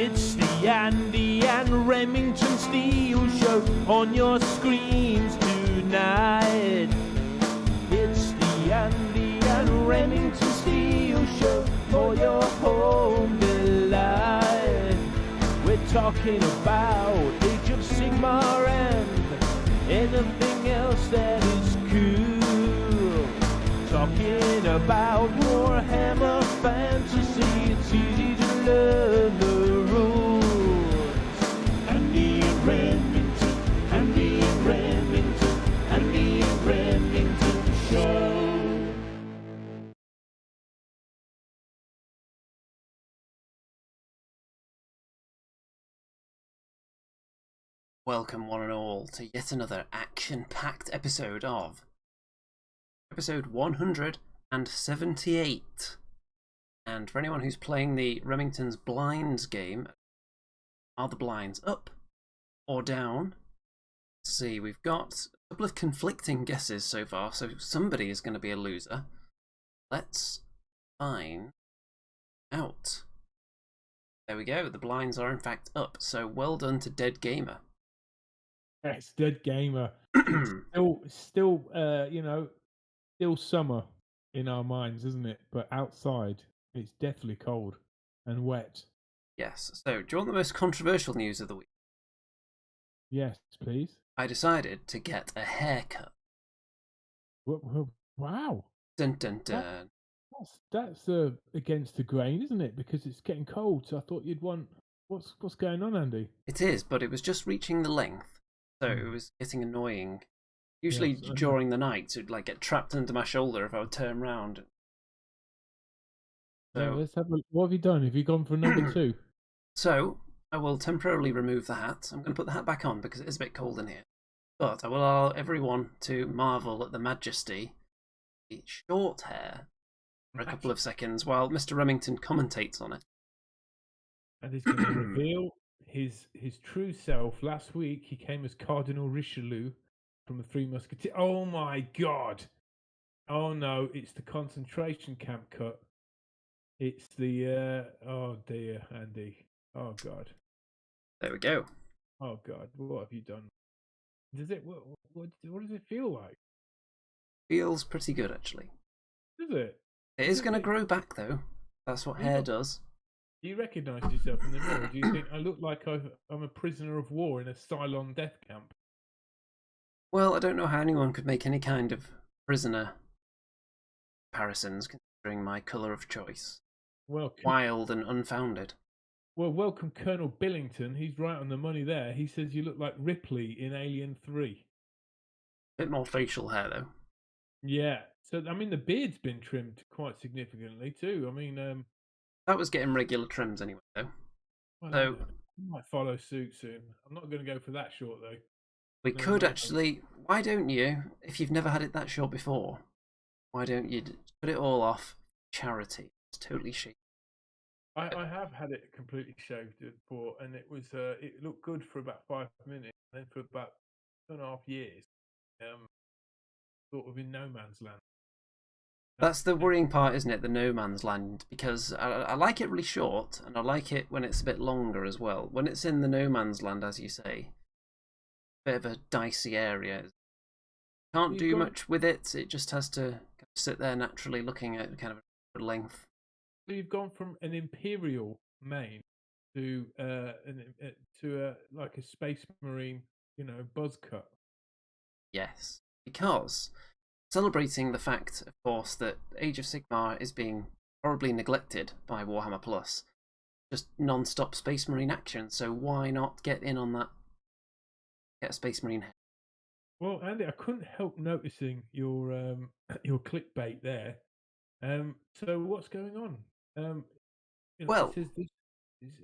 It's the Andy and Remington Steel Show on your screens tonight. It's the Andy and Remington Steel Show for your home delight. We're talking about Age of Sigmar and anything else that is cool. Talking about Warhammer fantasy, it's easy to learn the rules. Andy and Remington, Andy and Remington, Andy and Remington Show. Welcome one and all to yet another action-packed episode of episode 178. And for anyone who's playing the Remington's Blinds game, are the blinds up or down? Let's see, we've got a couple of conflicting guesses so far, so somebody is going to be a loser. Let's find out. There we go, the blinds are in fact up, so well done to Dead Gamer. It's Dead Gamer. still, still summer in our minds, isn't it? But outside, it's deathly cold and wet. Yes, so do you want the most controversial news of the week? Yes, please. I decided to get a haircut. Wow. Dun dun dun. That's against the grain, isn't it? Because it's getting cold, so I thought you'd want... What's going on, Andy? It is, but it was just reaching the length, so it was getting annoying. Usually during the night, it would like get trapped under my shoulder if I would turn round. So let's have what have you done? Have you gone for number 2? So I will temporarily remove the hat. I'm going to put the hat back on because it is a bit cold in here. But I will allow everyone to marvel at the majesty, the short hair, for a couple of seconds while Mr. Remington commentates on it. And he's going to reveal his true self. Last week he came as Cardinal Richelieu from the Three Musketeers. Oh my God! Oh no, it's the concentration camp cut. It's the oh dear, Andy. Oh God. There we go. Oh God, what have you done? Does it what does it feel like? Feels pretty good actually. Does it? It is going to grow back though. That's what hair does. Do you recognise yourself in the mirror? Do you think I look like I'm a prisoner of war in a Cylon death camp? Well, I don't know how anyone could make any kind of prisoner comparisons considering my colour of choice. Well, wild and unfounded. Well, welcome Colonel Billington. He's right on the money there. He says you look like Ripley in Alien 3. Bit more facial hair though. Yeah. So I mean, the beard's been trimmed quite significantly too. I mean, that was getting regular trims anyway though. Well, so I might follow suit soon. I'm not going to go for that short though. We could actually. Why don't you? If you've never had it that short before, why don't you put it all off? Charity. It's totally chic. I have had it completely shaved before, and it was it looked good for about 5 minutes, and then for about 2.5 years, sort of in no man's land. That's the worrying part, isn't it? The no man's land, because I like it really short, and I like it when it's a bit longer as well. When it's in the no man's land, as you say, bit of a dicey area. Can't do much with it. It just has to sit there naturally, looking at kind of a length. So you've gone from an imperial mane to like a space marine, buzz cut. Yes, because celebrating the fact, of course, that Age of Sigmar is being horribly neglected by Warhammer Plus, just non-stop space marine action. So why not get in on that? Get a space marine head. Well, Andy, I couldn't help noticing your clickbait there. So what's going on? Well,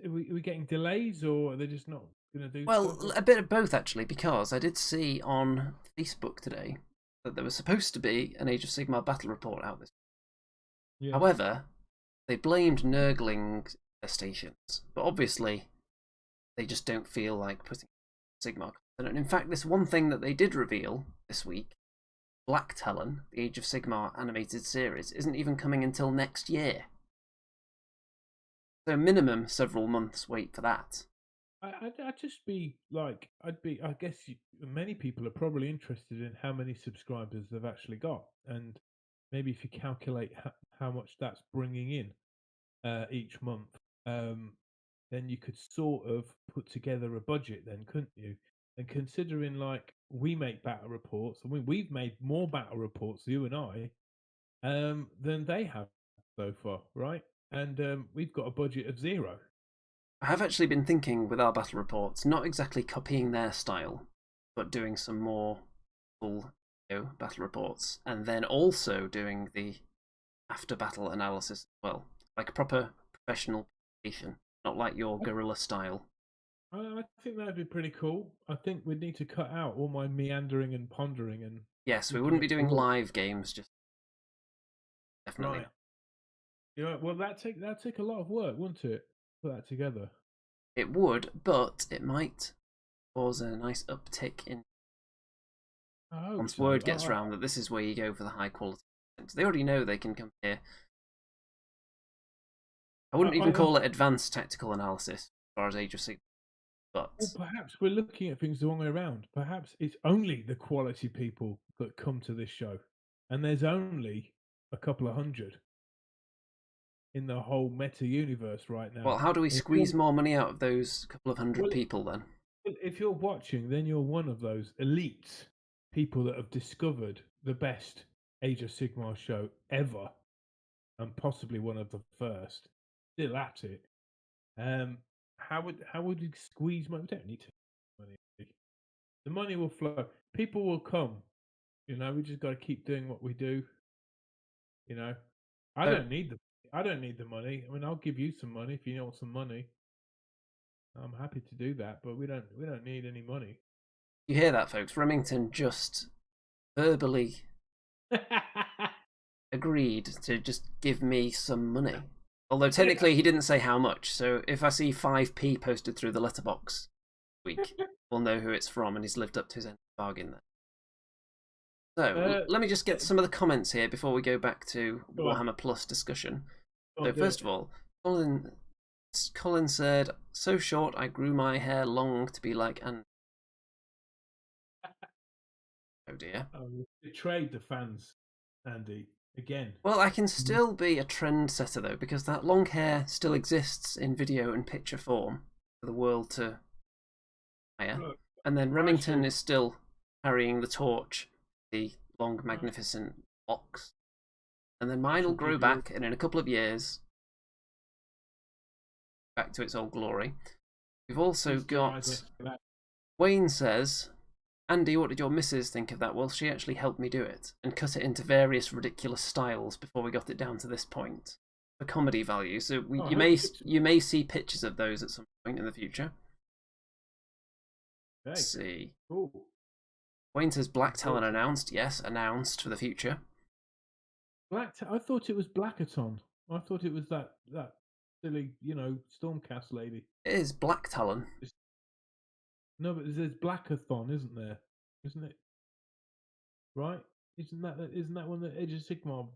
are we getting delays, or are they just not going to do? Well, stuff? A bit of both actually, because I did see on Facebook today that there was supposed to be an Age of Sigmar battle report out this week. Yeah. However, they blamed Nurgling stations, but obviously they just don't feel like putting Sigmar. And in fact, this one thing that they did reveal this week, Black Talon, the Age of Sigmar animated series, isn't even coming until next year. So minimum several months wait for that. I'd just be like, I guess many people are probably interested in how many subscribers they've actually got, and maybe if you calculate how much that's bringing in each month, then you could sort of put together a budget, then, couldn't you? And considering like we make battle reports, I mean, we've made more battle reports, you and I, than they have so far, right? And we've got a budget of 0. I have actually been thinking with our battle reports, not exactly copying their style, but doing some more full battle reports, and then also doing the after battle analysis as well, like proper professional presentation, not like your guerrilla style. I think that'd be pretty cool. I think we'd need to cut out all my meandering and pondering and Yes, we looking wouldn't at be the doing rules. live games, just definitely. Right. Yeah. Well, that'd take a lot of work, wouldn't it? Put that together. It would, but it might cause a nice uptick in I hope once so. word gets round that this is where you go for the high quality content. They already know they can come here. I wouldn't even call it advanced tactical analysis as far as Age of Sigmar, but well, perhaps we're looking at things the wrong way around. Perhaps it's only the quality people that come to this show, and there's only a couple of hundred in the whole meta universe right now. well, how do we squeeze more money out of those couple of hundred people then? If you're watching, then you're one of those elite people that have discovered the best Age of Sigmar show ever, and possibly one of the first. Still at it. How would you squeeze money? We don't need to money. The money will flow. People will come. You know, we just got to keep doing what we do. You know, I don't need the money. I mean, I'll give you some money if you want some money. I'm happy to do that, but we don't need any money. You hear that, folks? Remington just verbally agreed to just give me some money. Although technically he didn't say how much, so if I see 5p posted through the letterbox week, we'll know who it's from, and he's lived up to his end of the bargain there. So, let me just get some of the comments here before we go back to Warhammer Plus discussion. So first of all, Colin said, "So short I grew my hair long to be like an..." Oh dear. Oh, you betrayed the fans, Andy, again. Well, I can still be a trendsetter though, because that long hair still exists in video and picture form for the world to admire. And then Remington is still carrying the torch, the long, magnificent box. And then mine will grow back, and in a couple of years, back to its old glory. We've also got... Wayne says, "Andy, what did your missus think of that? Well, she actually helped me do it and cut it into various ridiculous styles before we got it down to this point for comedy value. So you may see pictures of those at some point in the future." Let's see. Ooh. Wayne says Black Talon announced. Yes, announced for the future. I thought it was Blackathon. I thought it was that silly, Stormcast lady. It is Black Talon. No, but there's Blackathon, isn't there? Isn't it? Right? Isn't that one of the Age of Sigmar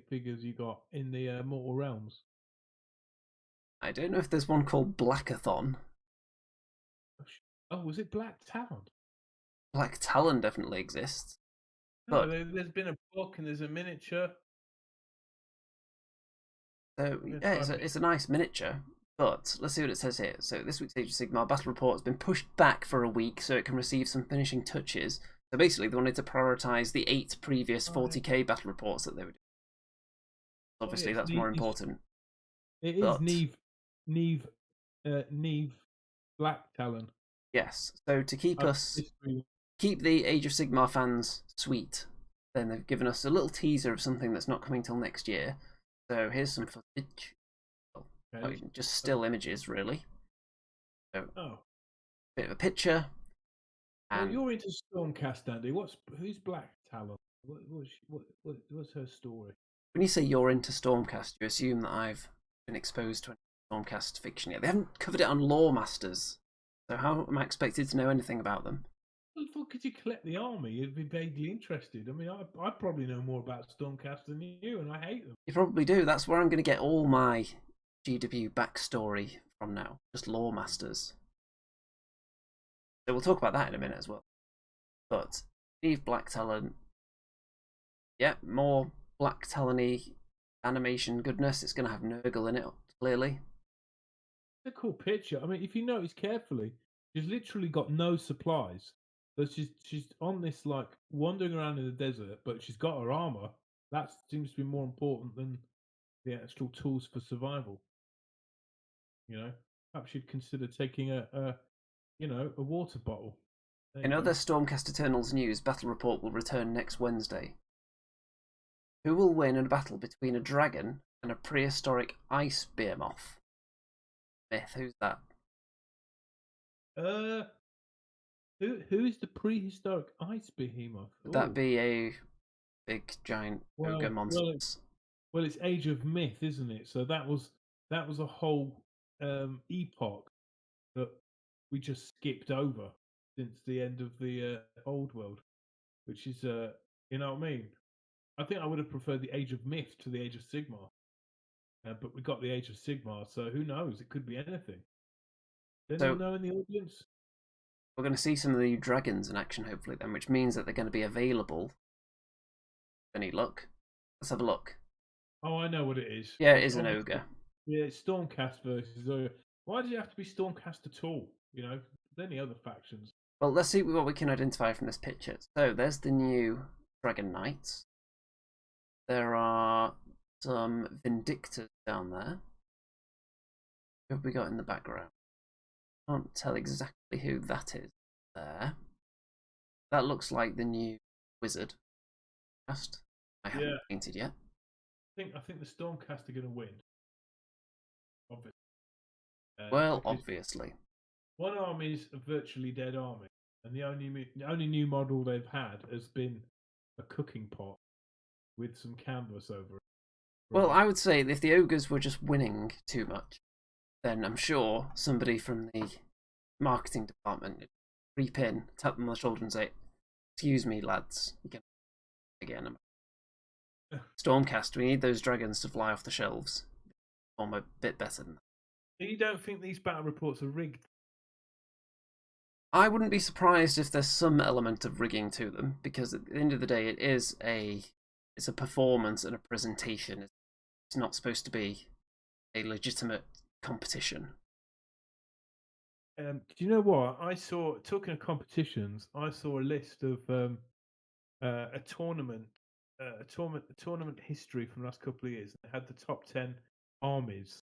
figures you got in the Mortal Realms? I don't know if there's one called Blackathon. Oh, was it Black Talon? Black Talon definitely exists. No, there's been a book and there's a miniature. So yeah, it's a nice miniature. But let's see what it says here. So this week's Age of Sigmar battle report has been pushed back for a week so it can receive some finishing touches. So basically, they wanted to prioritise the 8 previous 40k battle reports that they were doing. Obviously, that's more important. It is Neve Black Talon. Yes. So to keep the Age of Sigmar fans sweet, then they've given us a little teaser of something that's not coming till next year. So here's some footage. Okay. Just still images, really. So, bit of a picture. And you're into Stormcast, Andy. Who's Black Talon? What's her story? When you say you're into Stormcast, you assume that I've been exposed to Stormcast fiction yet. They haven't covered it on Lore Masters, so how am I expected to know anything about them? Well, could you collect the army? You'd be vaguely interested. I mean, I probably know more about Stormcast than you, and I hate them. You probably do. That's where I'm going to get all my GW backstory from now, just lore masters. So we'll talk about that in a minute as well. But Steve Black Talon, yeah, more Black Talon-y animation goodness. It's going to have Nurgle in it, clearly. It's a cool picture. I mean, if you notice carefully, she's literally got no supplies. So she's on this like wandering around in the desert, but she's got her armor. That seems to be more important than the actual tools for survival. You know, perhaps you'd consider taking a water bottle. There In you other go. Stormcast Eternals news, Battle Report will return next Wednesday. Who will win in a battle between a dragon and a prehistoric ice behemoth? Myth, who's that? Uh, who is the prehistoric ice behemoth? Would that Oh, be a big giant ogre well, monster? well, well, it's Age of Myth, isn't it? So that was a whole epoch that we just skipped over since the end of the old world, which is you know what I mean. I think I would have preferred the Age of Myth to the Age of Sigmar, but we got the Age of Sigmar, so who knows? It could be anything. Does anyone So know in the audience? we're going to see some of the dragons in action, hopefully, then, which means that they're going to be available. Any luck? Let's have a look. Oh, I know what it is. Yeah, it It's is an obviously ogre. yeah, it's Stormcast versus Ogre. Why does it have to be Stormcast at all? You know, there's any other factions. Well, let's see what we can identify from this picture. So there's the new Dragon Knights. There are some Vindictors down there. Who have we got in the background? Can't tell exactly who that is there. That looks like the new wizard. Just I haven't Yeah, painted yet. I think the Stormcast are going to win, obviously, Well, because obviously. one army is a virtually dead army, and the only new model they've had has been a cooking pot with some canvas over it. Well, Really. I would say if the ogres were just winning too much, then I'm sure somebody from the marketing department would creep in, tap them on the shoulder and say, "Excuse me, lads, you can again. Stormcast, we need those dragons to fly off the shelves. Perform a bit better than that." You don't think these battle reports are rigged? I wouldn't be surprised if there's some element of rigging to them, because at the end of the day, it's a performance and a presentation. It's not supposed to be a legitimate competition. Do you know what I saw? Talking of competitions, I saw a list of a tournament history from the last couple of years. They had the top 10 armies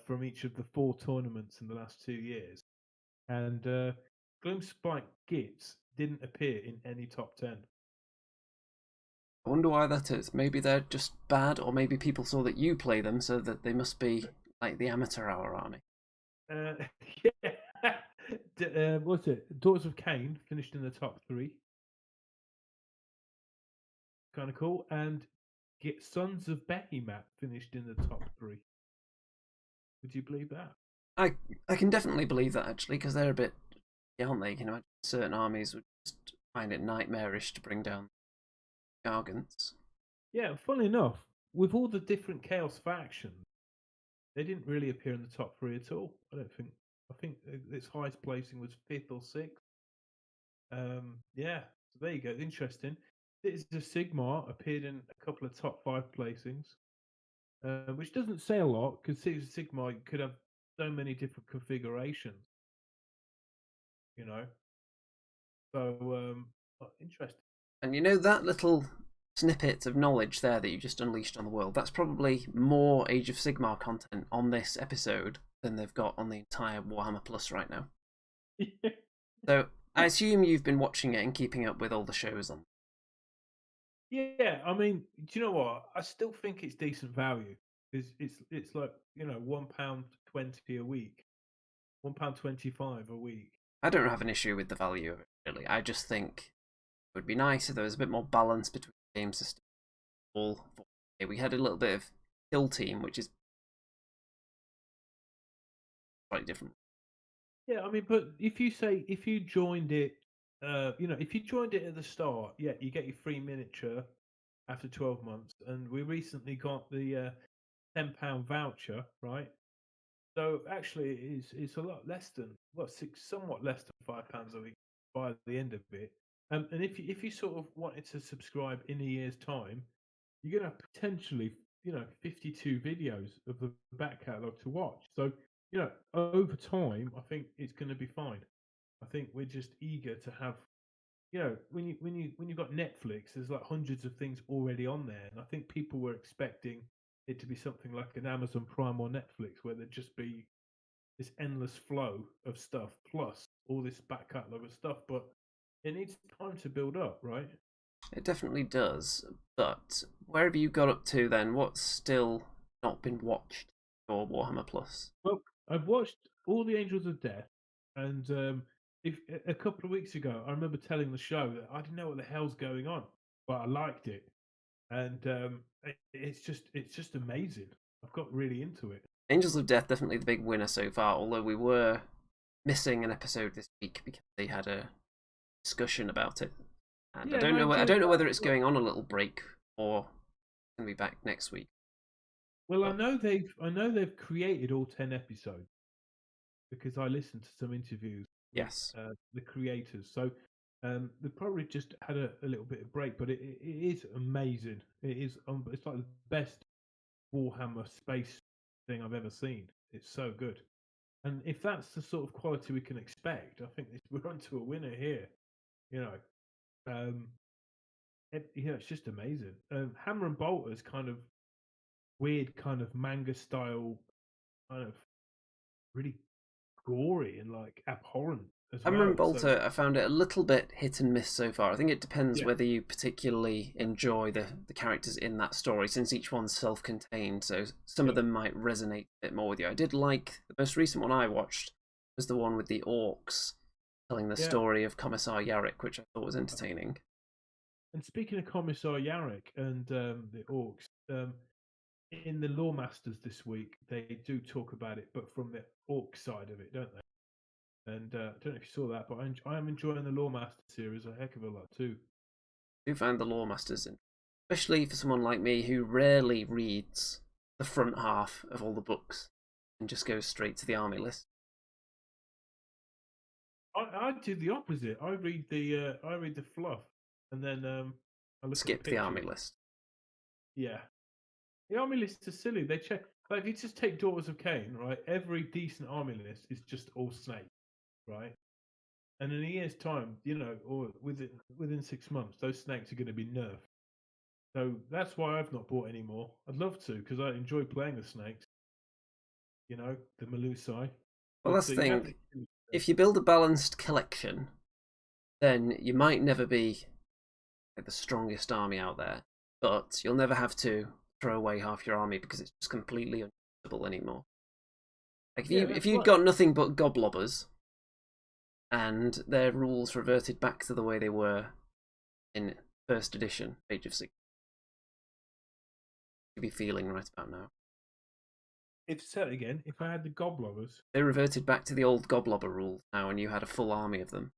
from each of the 4 tournaments in the last 2 years, and Gloomspike Gits didn't appear in any top 10. I wonder why that is. Maybe they're just bad, or maybe people saw that you play them, so that they must be like the amateur hour army. Uh, yeah, what's it? Daughters of Cain finished in the top 3. Kind of cool, and get Sons of Behemoth finished in the top 3. Would you believe that? I can definitely believe that, actually, because they're a bit, aren't they? You can imagine certain armies would just find it nightmarish to bring down Gargants. Yeah, funnily enough, with all the different Chaos factions, they didn't really appear in the top 3 at all. I don't think. I think its highest placing was 5th or 6th. Yeah, so there you go. Interesting. Age of Sigmar appeared in a couple of top 5 placings, which doesn't say a lot because Age of Sigmar could have so many different configurations. You know, so interesting. And you know that little snippet of knowledge there that you just unleashed on the world, that's probably more Age of Sigmar content on this episode than they've got on the entire Warhammer Plus right now. So I assume you've been watching it and keeping up with all the shows on. Yeah, I mean, do you know what? I still think it's decent value. It's like £1.20 a week, £1.25 a week. I don't have an issue with the value of it, really. I just think it would be nice if there was a bit more balance between the game system. We had a little bit of Kill Team, which is slightly different. Yeah, I mean, but if you joined it, if you joined it at the start, yeah, you get your free miniature after 12 months, and we recently got the £10 voucher, right? So actually, it's a lot less than somewhat less than £5 a week by the end of it. And if you sort of wanted to subscribe in a year's time, you're gonna have potentially 52 videos of the back catalogue to watch. So over time, I think it's going to be fine. I think we're just eager to have when you've got Netflix, there's like hundreds of things already on there, and I think people were expecting it to be something like an Amazon Prime or Netflix, where there'd just be this endless flow of stuff plus all this back catalogue of stuff. But it needs time to build up, right? It definitely does. But where have you got up to then? What's still not been watched for Warhammer Plus? Well, I've watched all the Angels of Death, and if a couple of weeks ago, I remember telling the show that I didn't know what the hell's going on, but I liked it, and it's just amazing. I've got really into it. Angels of Death definitely the big winner so far, although we were missing an episode this week because they had a discussion about it. And I Yeah, and don't I know I enjoyed don't know that whether as it's well. going on a little break or going to be back next week. Well, I But know they've created all 10 episodes because I listened to some interviews with yes. the creators. So they probably just had a little bit of break, but it is amazing. It is. It's like the best Warhammer space thing I've ever seen. It's so good. And if that's the sort of quality we can expect, I think we're onto a winner here. You know, it's just amazing. Hammer and Bolter's kind of weird, kind of manga style, kind of really gory and like abhorrent as Hammer and well. So Bolter, I found it a little bit hit and miss so far. I think it depends yeah, whether you particularly enjoy the characters in that story, since each one's self-contained. So some of yeah, them might resonate a bit more with you. I did like the most recent one I watched was the one with the orcs, telling the yeah. story of Commissar Yarrick, which I thought was entertaining. And speaking of Commissar Yarrick and the orcs, in the Law Masters this week, they do talk about it, but from the orc side of it, don't they? And I don't know if you saw that, but I am enjoying the Lawmaster series a heck of a lot too. I do find the Lore Masters, especially for someone like me who rarely reads the front half of all the books and just goes straight to the army list. I do the opposite. I read the fluff, and then I look at the Skip the army pictures. list. Yeah, the army lists are silly. They check like if you just take Daughters of Cain, right? Every decent army list is just all snake, right? And in a year's time, or within 6 months, those snakes are going to be nerfed. So that's why I've not bought any more. I'd love to because I enjoy playing the snakes. The Melusai. Well, But that's the you have to thing. If you build a balanced collection, then you might never be like, the strongest army out there, but you'll never have to throw away half your army because it's just completely unusable anymore. Like yeah, if that's you'd right. got nothing but goblobbers and their rules reverted back to the way they were in first edition Age of Sigmar, you'd be feeling right about now. If said again, if I had the Goblobbers, They reverted back to the old goblobber rules now, and you had a full army of them.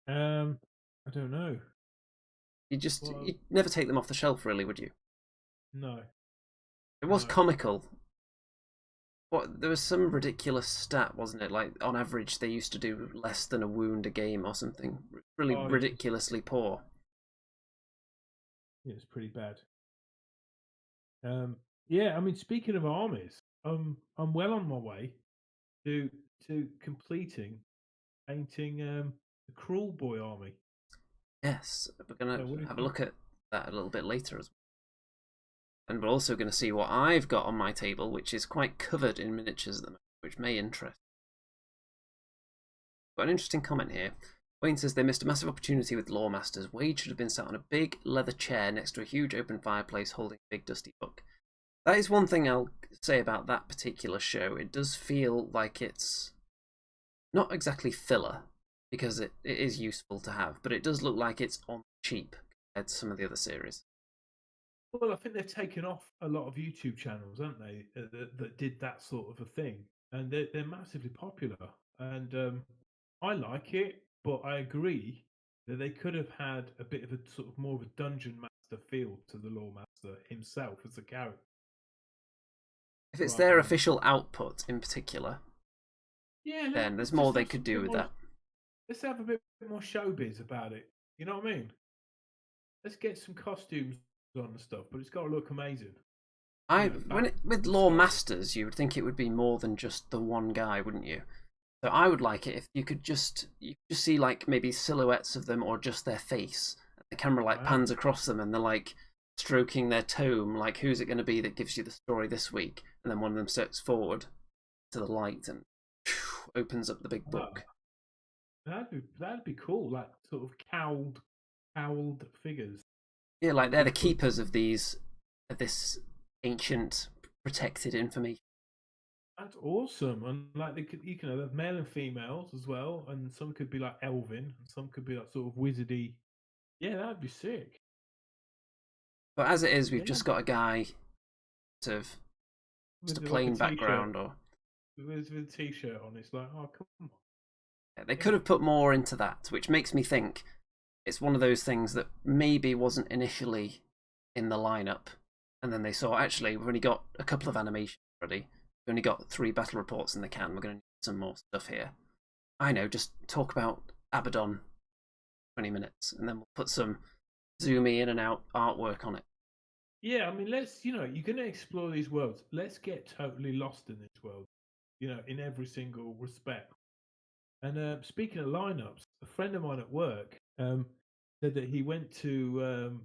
I don't know. Well, You'd never take them off the shelf, really, would you? no, It was no. comical. There was some ridiculous stat, wasn't it? Like on average, they used to do less than a wound a game or something. Really Oh, ridiculously poor. yeah, it's pretty bad. Yeah. I mean, speaking of armies, I'm well on my way to completing painting the Cruel Boy army. Yes, we're gonna So what do you have a think? look at that a little bit later as well. And we're also going to see what I've got on my table, which is quite covered in miniatures at the moment, which may interest. Got an interesting comment here. Wayne says they missed a massive opportunity with Lore Masters. Wade should have been sat on a big leather chair next to a huge open fireplace holding a big dusty book. That is one thing I'll say about that particular show. It does feel like it's not exactly filler, because it is useful to have, but it does look like it's on cheap compared to some of the other series. Well, I think they've taken off a lot of YouTube channels, haven't they, that did that sort of a thing, and they're massively popular. And I like it, but I agree that they could have had a bit of a sort of more of a dungeon master feel to the Lore Master himself as a character. If it's rather their than official output in particular, yeah. then there's Let's more just they have could some do bit with more. that. Let's have a bit more showbiz about it. You know what I mean? Let's get some costumes on and stuff, but it's got to look amazing. You know, back With in the Law sky. Masters, you would think it would be more than just the one guy, wouldn't you? So I would like it if you could just see like maybe silhouettes of them or just their face. The camera like Wow. pans across them and they're like stroking their tome, like who's it going to be that gives you the story this week? And then one of them steps forward to the light and opens up the big Wow. book. That'd be cool. Like sort of cowled figures. Yeah, like With they're the their keepers of this ancient protected information. That's awesome. And like you can have male and females as well, and some could be like elven, and some could be like sort of wizardy. Yeah, that'd be sick. But as it is, we've Yeah, just got a guy sort of just a with like a plain t-shirt, background or with a t-shirt on. It's like, oh come on. they Yeah. could have put more into that, which makes me think it's one of those things that maybe wasn't initially in the lineup, and then they saw actually we've only got a couple of animations ready. We've only got 3 battle reports in the can. We're going to need some more stuff here. I know, just talk about Abaddon 20 minutes, and then we'll put some zoomy in and out artwork on it. Yeah, I mean, you're going to explore these worlds. Let's get totally lost in this world, in every single respect. And speaking of lineups, a friend of mine at work said that he went to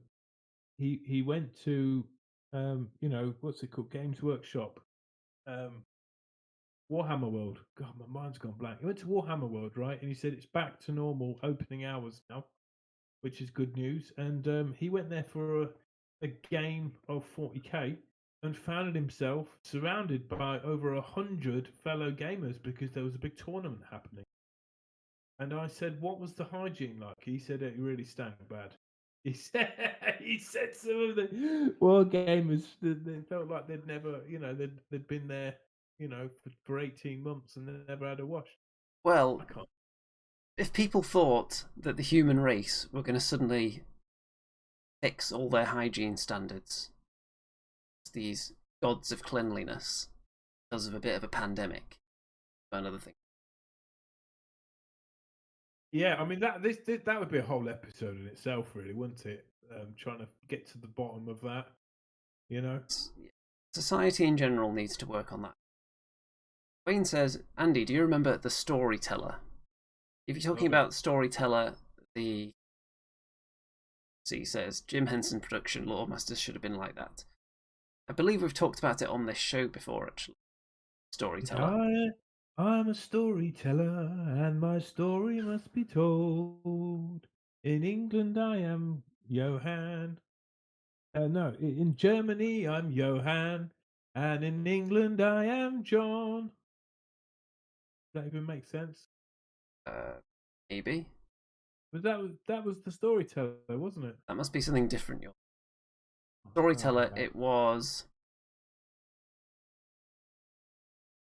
he went to what's it called, Games Workshop, um, Warhammer World. God, my mind's gone blank. He went to Warhammer World, right? And he said it's back to normal opening hours now, which is good news. And he went there for a game of 40k and found himself surrounded by over 100 fellow gamers because there was a big tournament happening. And I said, "What was the hygiene like?" He said it really stank bad. He said some of the war gamers they felt like they'd never, they'd been there, for 18 months and they never had a wash. Well, I can't. if people thought that the human race were going to suddenly fix all their hygiene standards, these gods of cleanliness, because of a bit of a pandemic, another thing. Yeah, I mean that would be a whole episode in itself, really, wouldn't it? Trying to get to the bottom of that, you know. Society in general needs to work on that. Wayne says, Andy, do you remember the Storyteller? If you're talking about Storyteller, he says Jim Henson production, Lore Masters should have been like that. I believe we've talked about it on this show before, actually. Storyteller. I'm a storyteller, and my story must be told. In England, I am Johann. No, in Germany, I'm Johann, and in England, I am John. Does that even make sense? Maybe. But that was the storyteller, wasn't it? That must be something different. Storyteller, it was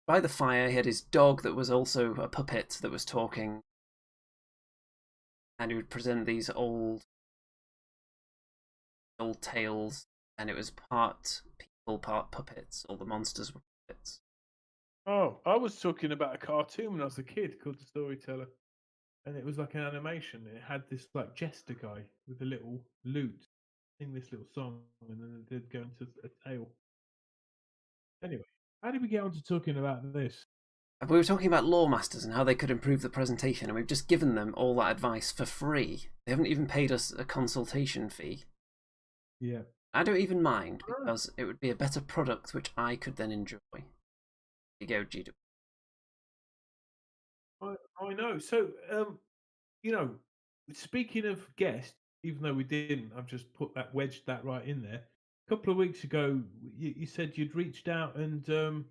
by the fire. He had his dog that was also a puppet that was talking, and he would present these old tales, and it was part people, part puppets. All the monsters were puppets. Oh, I was talking about a cartoon when I was a kid called The Storyteller. And it was like an animation. It had this like jester guy with a little lute sing this little song, and then they'd go into a tale. Anyway, how did we get on to talking about this? We were talking about Lore Masters and how they could improve the presentation, and we've just given them all that advice for free. They haven't even paid us a consultation fee. Yeah. I don't even mind, because it would be a better product which I could then enjoy. There you go, GW. I know. So, speaking of guests, even though we didn't, I've just wedged that right in there. A couple of weeks ago, you said you'd reached out, and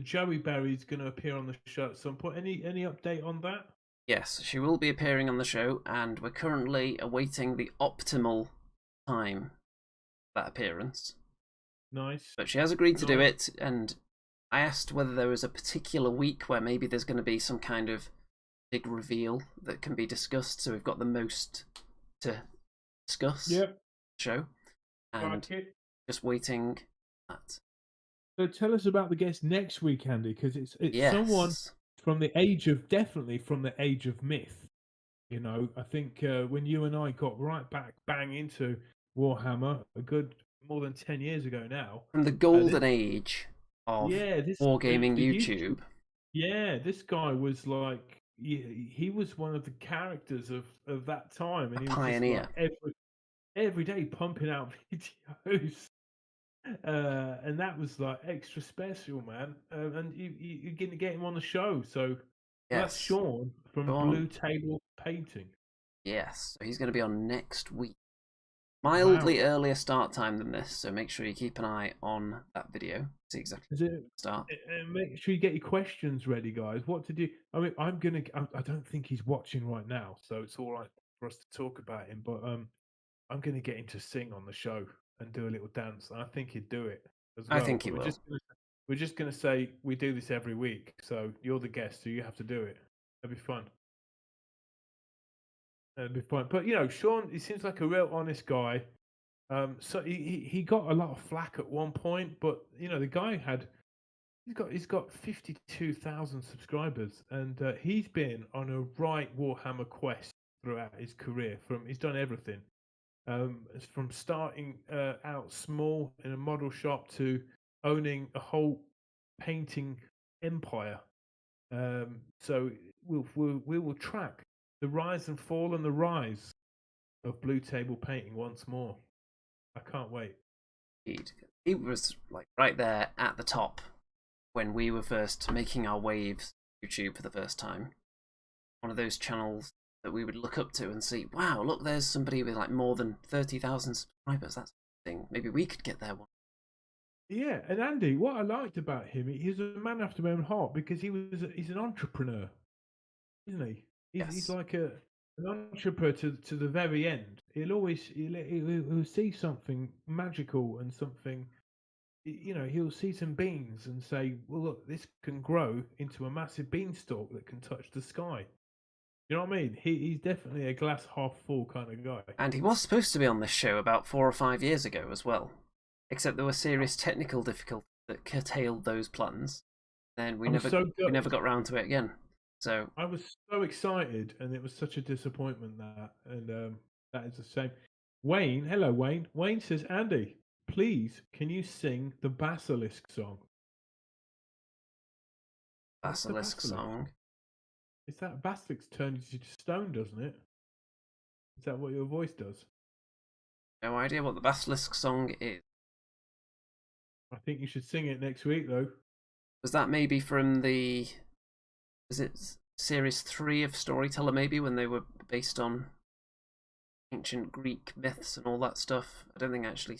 Joey Barry's going to appear on the show at some point. Any update on that? Yes, she will be appearing on the show, and we're currently awaiting the optimal time for that appearance. Nice. But she has agreed to do it, and I asked whether there was a particular week where maybe there's going to be some kind of big reveal that can be discussed, so we've got the most to discuss. Yep. Show, and Like it. just waiting for that. So tell us about the guest next week, Andy, because it's someone Yes. from definitely from the age of myth. You know, I think when you and I got right back bang into Warhammer a good more than 10 years ago now. From the This golden age of yeah, this wargaming the YouTube. YouTube. Yeah, this guy was like he was one of the characters of that time, A and he was just like pioneer. every day pumping out videos. And that was like extra special, man. And you're going to get him on the show. So that's Yes. Sean from Go Blue on. Table Painting. Yes. So he's going to be on next week. Wow. Mildly earlier start time than this, so make sure you keep an eye on that video. See exactly Is it? start. Make sure you get your questions ready, guys. What to do? I mean, I don't think he's watching right now, so it's all right for us to talk about him. But I'm gonna get him to sing on the show and do a little dance. And I think he'd do it as I well. think he But will. we're just gonna say we do this every week. So you're the guest, so you have to do it. It'll be fun. It'll be fun. But you know, Sean, he seems like a real honest guy. So he got a lot of flack at one point, but you know, the guy had he's got 52,000 subscribers, and he's been on a right Warhammer quest throughout his career. He's done everything, from starting out small in a model shop to owning a whole painting empire. So we will track the rise and fall and the rise of Blue Table Painting once more. I can't wait. He was like right there at the top when we were first making our waves on YouTube for the first time. One of those channels that we would look up to and see, wow, look, there's somebody with like more than 30,000 subscribers. That's interesting. Maybe we could get there one. Yeah, and Andy, what I liked about him, he's a man after my own heart because he's an entrepreneur, isn't he? He's Yes. like an entrepreneur to the very end. He'll see something magical and something, you know, he'll see some beans and say, well, look, this can grow into a massive beanstalk that can touch the sky. You know what I mean? He's definitely a glass half full kind of guy. And he was supposed to be on this show about 4 or 5 years ago as well. Except there were Oh, serious technical difficulties that curtailed those plans. Then we I was never so we never gutted. got round to it again. So I was so excited, and it was such a disappointment and that is a shame. Wayne, hello, Wayne. Wayne says, Andy, please, can you sing the Basilisk song? What's the Basilisk Basilisk? song. Is that Basilisk turns you to stone, doesn't it? Is that what your voice does? No idea what the Basilisk song is. I think you should sing it next week, though. Was that maybe from the, is it series 3 of Storyteller, maybe, when they were based on ancient Greek myths and all that stuff? I don't think actually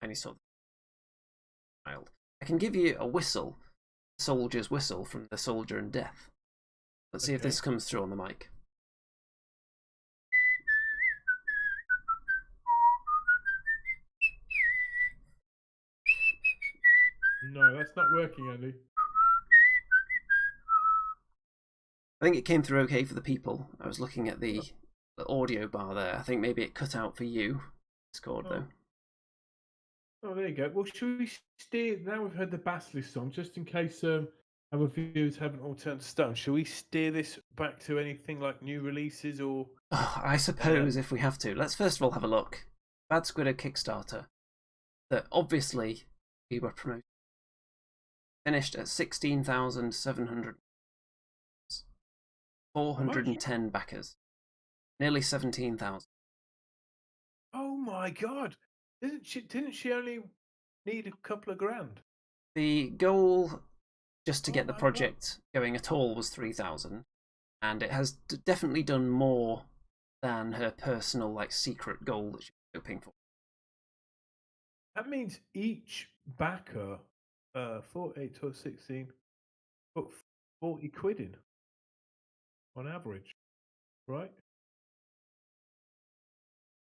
any sort of child. I can give you a whistle, soldier's whistle from The Soldier and Death. Let's see if Okay. this comes through on the mic. No, that's not working, Andy. I think it came through okay for the people. I was looking at the audio bar there. I think maybe it cut out for you. Discord though. Oh, there you go. Well, should we steer? Now we've heard the Basilisk song, just in case our viewers haven't all turned to stone. Shall we steer this back to anything like new releases or? Oh, I suppose if we have to. Let's first of all have a look. Bad Squid Kickstarter. That obviously we were promoting. Finished at 16,700. 410 backers. Nearly 17,000. Oh my God! Didn't she only need a couple of grand? The goal just to Oh get the my God! project going at all was 3,000, and it has definitely done more than her personal like secret goal that she was hoping for. That means each backer, 4, 8, 12, 16, put 40 quid in on average, right?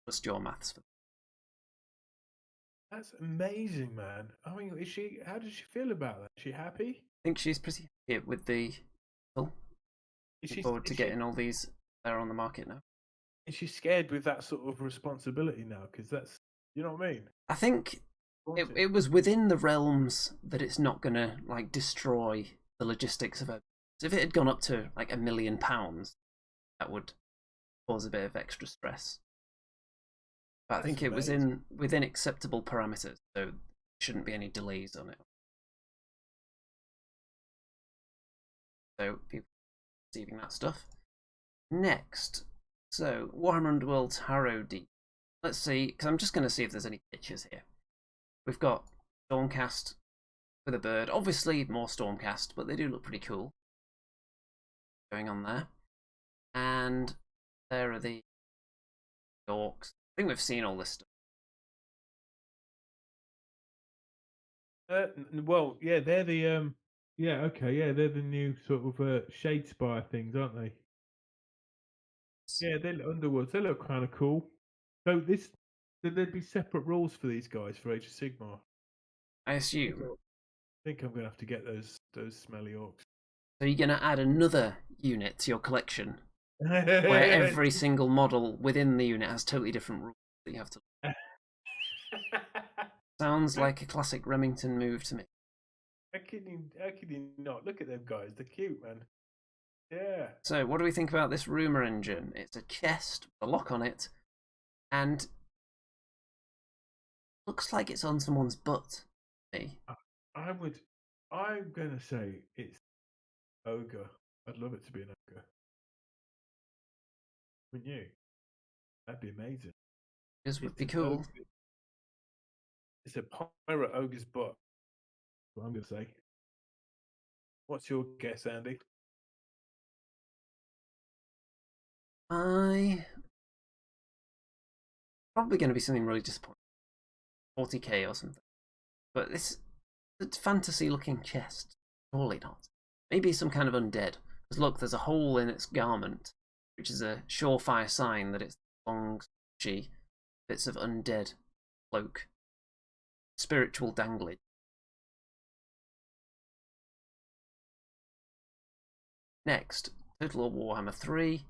Just your maths. That's amazing, man. I mean, is she? How does she feel about that? Is she happy? I think she's pretty happy with the. Looking Is she? forward to Is she? getting all these there on the market now. Is she scared with that sort of responsibility now? Because that's, you know what I mean. I think it was within the realms that it's not gonna like destroy the logistics of it. If it had gone up to like £1 million, that would cause a bit of extra stress. But I think it was within acceptable parameters, so there shouldn't be any delays on it. So people receiving that stuff. Next, so Warhammer Underworld Tarot Deep. Let's see, because I'm just going to see if there's any pictures here. We've got Stormcast with a bird. Obviously more Stormcast, but they do look pretty cool going on there. And there are the orcs. I think we've seen all this stuff. Well, yeah, they're the yeah, okay, yeah, they're the new sort of Shadespire things, aren't they? Yeah, they look Underworlds. They look kind of cool. So there'd be separate rules for these guys for Age of Sigmar. I assume. I think I'm gonna have to get those smelly orcs. So you're gonna add another unit to your collection, where every single model within the unit has totally different rules that you have to. Sounds like a classic Remington move to me. How can you not look at them guys? They're cute, man. Yeah. So, what do we think about this rumor engine? It's a chest with a lock on it, and looks like it's on someone's butt. Hey. I'm gonna say it's ogre. I'd love it to be an ogre. Wouldn't you? That'd be amazing. This would be cool. It's a pirate ogre's butt. That's what I'm gonna say. What's your guess, Andy? Probably going to be something really disappointing. 40k or something. But it's fantasy-looking chest. Surely not. Maybe some kind of undead. Because look, there's a hole in its garment, which is a surefire sign that it's long, stretchy bits of undead cloak. Spiritual danglage. Next, Total War Warhammer 3.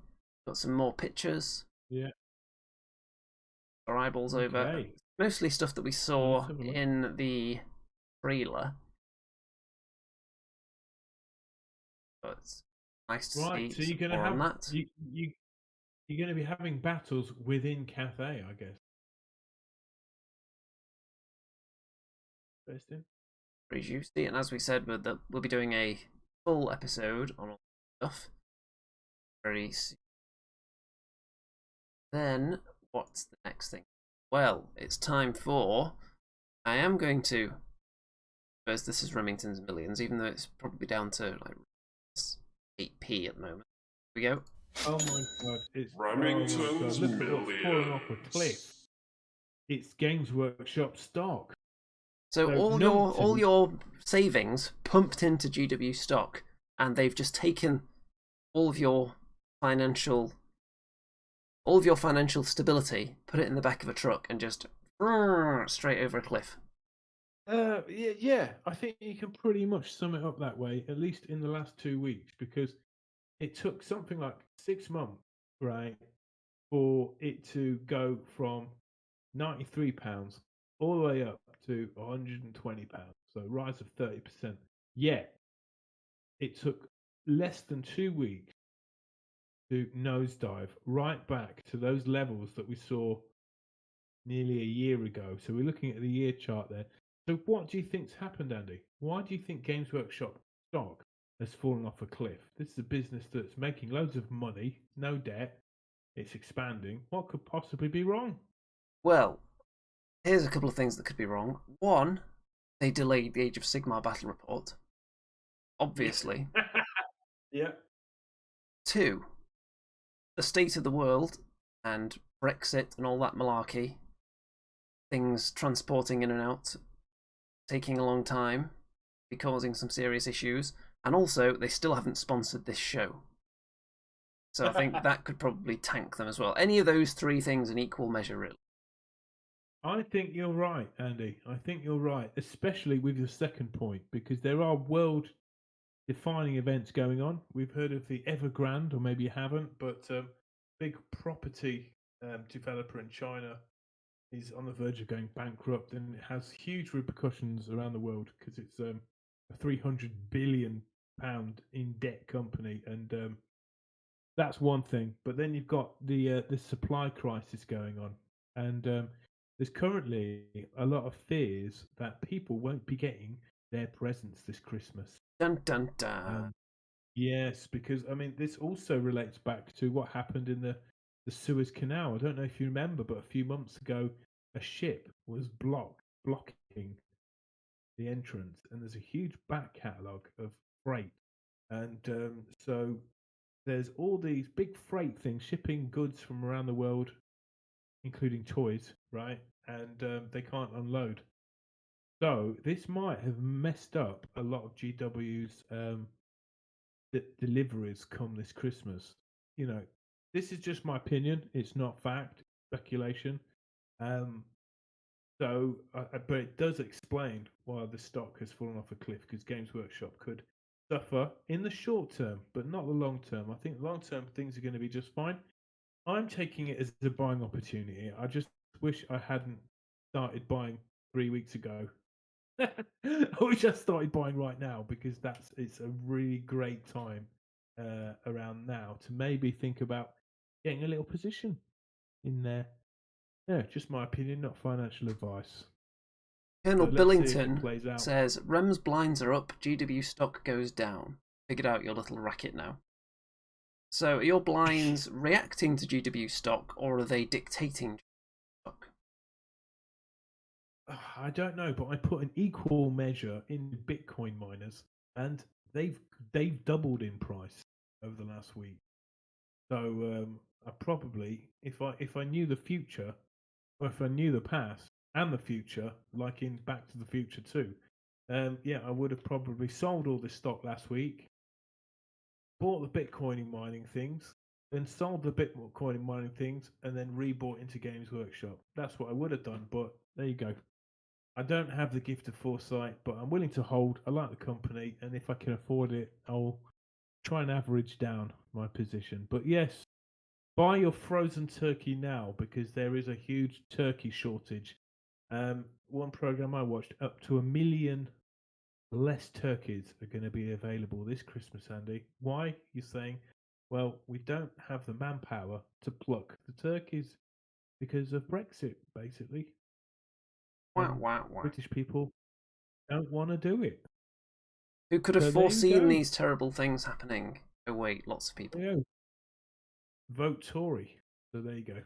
Got some more pictures. Yeah. Our eyeballs over. Mostly stuff that we saw in the trailer. But it's nice to see. So you're going to have that. You're going to be having battles within Cathay, I guess. Interesting. Pretty juicy. And as we said, we'll be doing a full episode on all this stuff very soon. Then what's the next thing? Well, it's time for. I am going to. Suppose this is Remington's Millions, even though it's probably down to like 8p at the moment. Here we go. Oh my god! It's Remington's Look at what's falling off a cliff. It's Games Workshop stock. So all your savings pumped into GW stock, and they've just taken all of your financial stability, put it in the back of a truck, and just straight over a cliff. Yeah. I think you can pretty much sum it up that way, at least in the last 2 weeks, because it took something like 6 months, right, for it to go from £93 all the way up to £120. So a rise of 30%. Yet it took less than 2 weeks to nosedive right back to those levels that we saw nearly a year ago. So we're looking at the year chart there. So what do you think's happened, Andy? Why do you think Games Workshop stock has fallen off a cliff? This is a business that's making loads of money, no debt. It's expanding. What could possibly be wrong? Well, here's a couple of things that could be wrong. One, they delayed the Age of Sigmar battle report. Obviously. Yeah. Two, the state of the world and Brexit and all that malarkey. Things transporting in and out, taking a long time, be causing some serious issues. And also, they still haven't sponsored this show. So I think that could probably tank them as well. Any of those three things in equal measure, really. I think you're right, Andy. I think you're right, especially with your second point, because there are world-defining events going on. We've heard of the Evergrande, or maybe you haven't, but big property developer in China is on the verge of going bankrupt, and it has huge repercussions around the world because it's a 300 billion pound in debt company, and that's one thing. But then you've got the supply crisis going on, and there's currently a lot of fears that people won't be getting their presents this Christmas. Dun dun dun. Yes, because I mean this also relates back to what happened in the Suez Canal. I don't know if you remember, but a few months ago, a ship was blocking the entrance, and there's a huge back catalogue of freight, and so there's all these big freight things shipping goods from around the world, including toys, right? And they can't unload. So this might have messed up a lot of GW's deliveries come this Christmas. You know, this is just my opinion. It's not fact, speculation. Um, but it does explain why the stock has fallen off a cliff because Games Workshop could suffer in the short term, but not the long term. I think long term things are going to be just fine. I'm taking it as a buying opportunity. I just wish I hadn't started buying 3 weeks ago. I wish I started buying right now because it's a really great time around now to maybe think about getting a little position in there. Yeah, just my opinion, not financial advice. Colonel But let's see if it Billington plays out. says, Rem's blinds are up, GW stock goes down. Figured out your little racket now. So are your blinds reacting to GW stock, or are they dictating stock? I don't know, but I put an equal measure in Bitcoin miners, and they've doubled in price over the last week. So I probably, if I knew the future, or if I knew the past and the future, like in Back to the Future 2, yeah, I would have probably sold all this stock last week, bought the Bitcoin mining things, then sold the Bitcoin mining things, and then rebought into Games Workshop. That's what I would have done, but there you go. I don't have the gift of foresight, but I'm willing to hold. I like the company, and if I can afford it, I'll try and average down my position. But yes, buy your frozen turkey now because there is a huge turkey shortage. One program I watched, up to 1 million less turkeys are going to be available this Christmas, Andy. Why? You're saying, well, we don't have the manpower to pluck the turkeys because of Brexit, basically. Wow, wow, wow. British people don't want to do it. Who could have So there you foreseen go. these terrible things happening? Oh wait, lots of people. Yeah. Vote Tory. So there you go.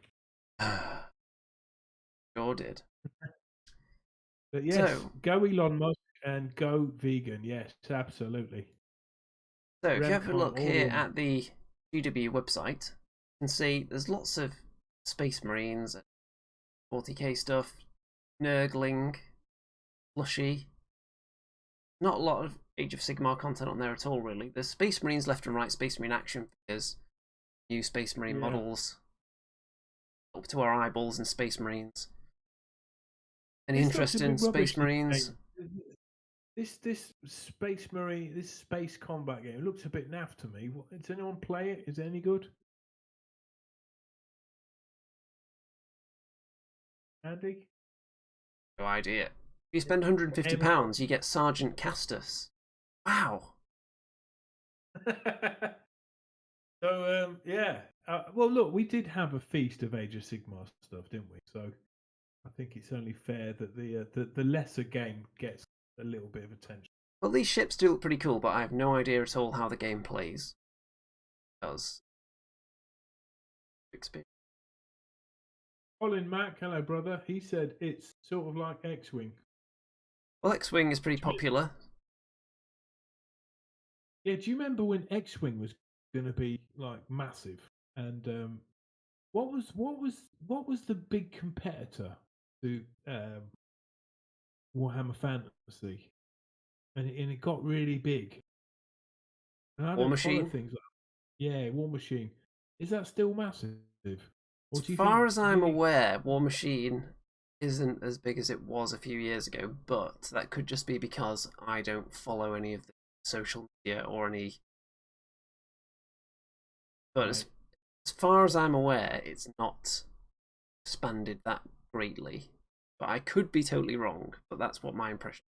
Sure did. But yes, So, go Elon Musk and go vegan. Yes, absolutely. if you have a Remcon look all here in. at the GW website, you can see there's lots of Space Marines, 40k stuff, Nurgling, Slushy. Not a lot of Age of Sigmar content on there at all, really. There's Space Marines left and right, Space Marine action figures, new Space Marine models, up to our eyeballs in Space Marines. Any This interest looks a in bit rubbish, Space Marines? This Space Marine, this space combat game looks a bit naff to me. Does anyone play it? Is it any good? Andy? No idea. If you spend £150, you get Sergeant Castus. Wow. So yeah. Well, look, we did have a feast of Age of Sigmar stuff, didn't we? So I think it's only fair that the lesser game gets a little bit of attention. Well, these ships do look pretty cool, but I have no idea at all how the game plays. Does experience. Colin Mack, hello brother. He said it's sort of like X-Wing. Well, X-Wing is pretty popular. Yeah, do you remember when X-Wing was going to be like massive? And what was the big competitor to Warhammer Fantasy? And it got really big. And I War don't follow Machine? things like yeah, War Machine. Is that still massive? Or As do you far think as I'm aware, War Machine isn't as big as it was a few years ago, but that could just be because I don't follow any of the social media or any. But right. as far as I'm aware, it's not expanded that greatly, but I could be totally wrong. But that's what my impression.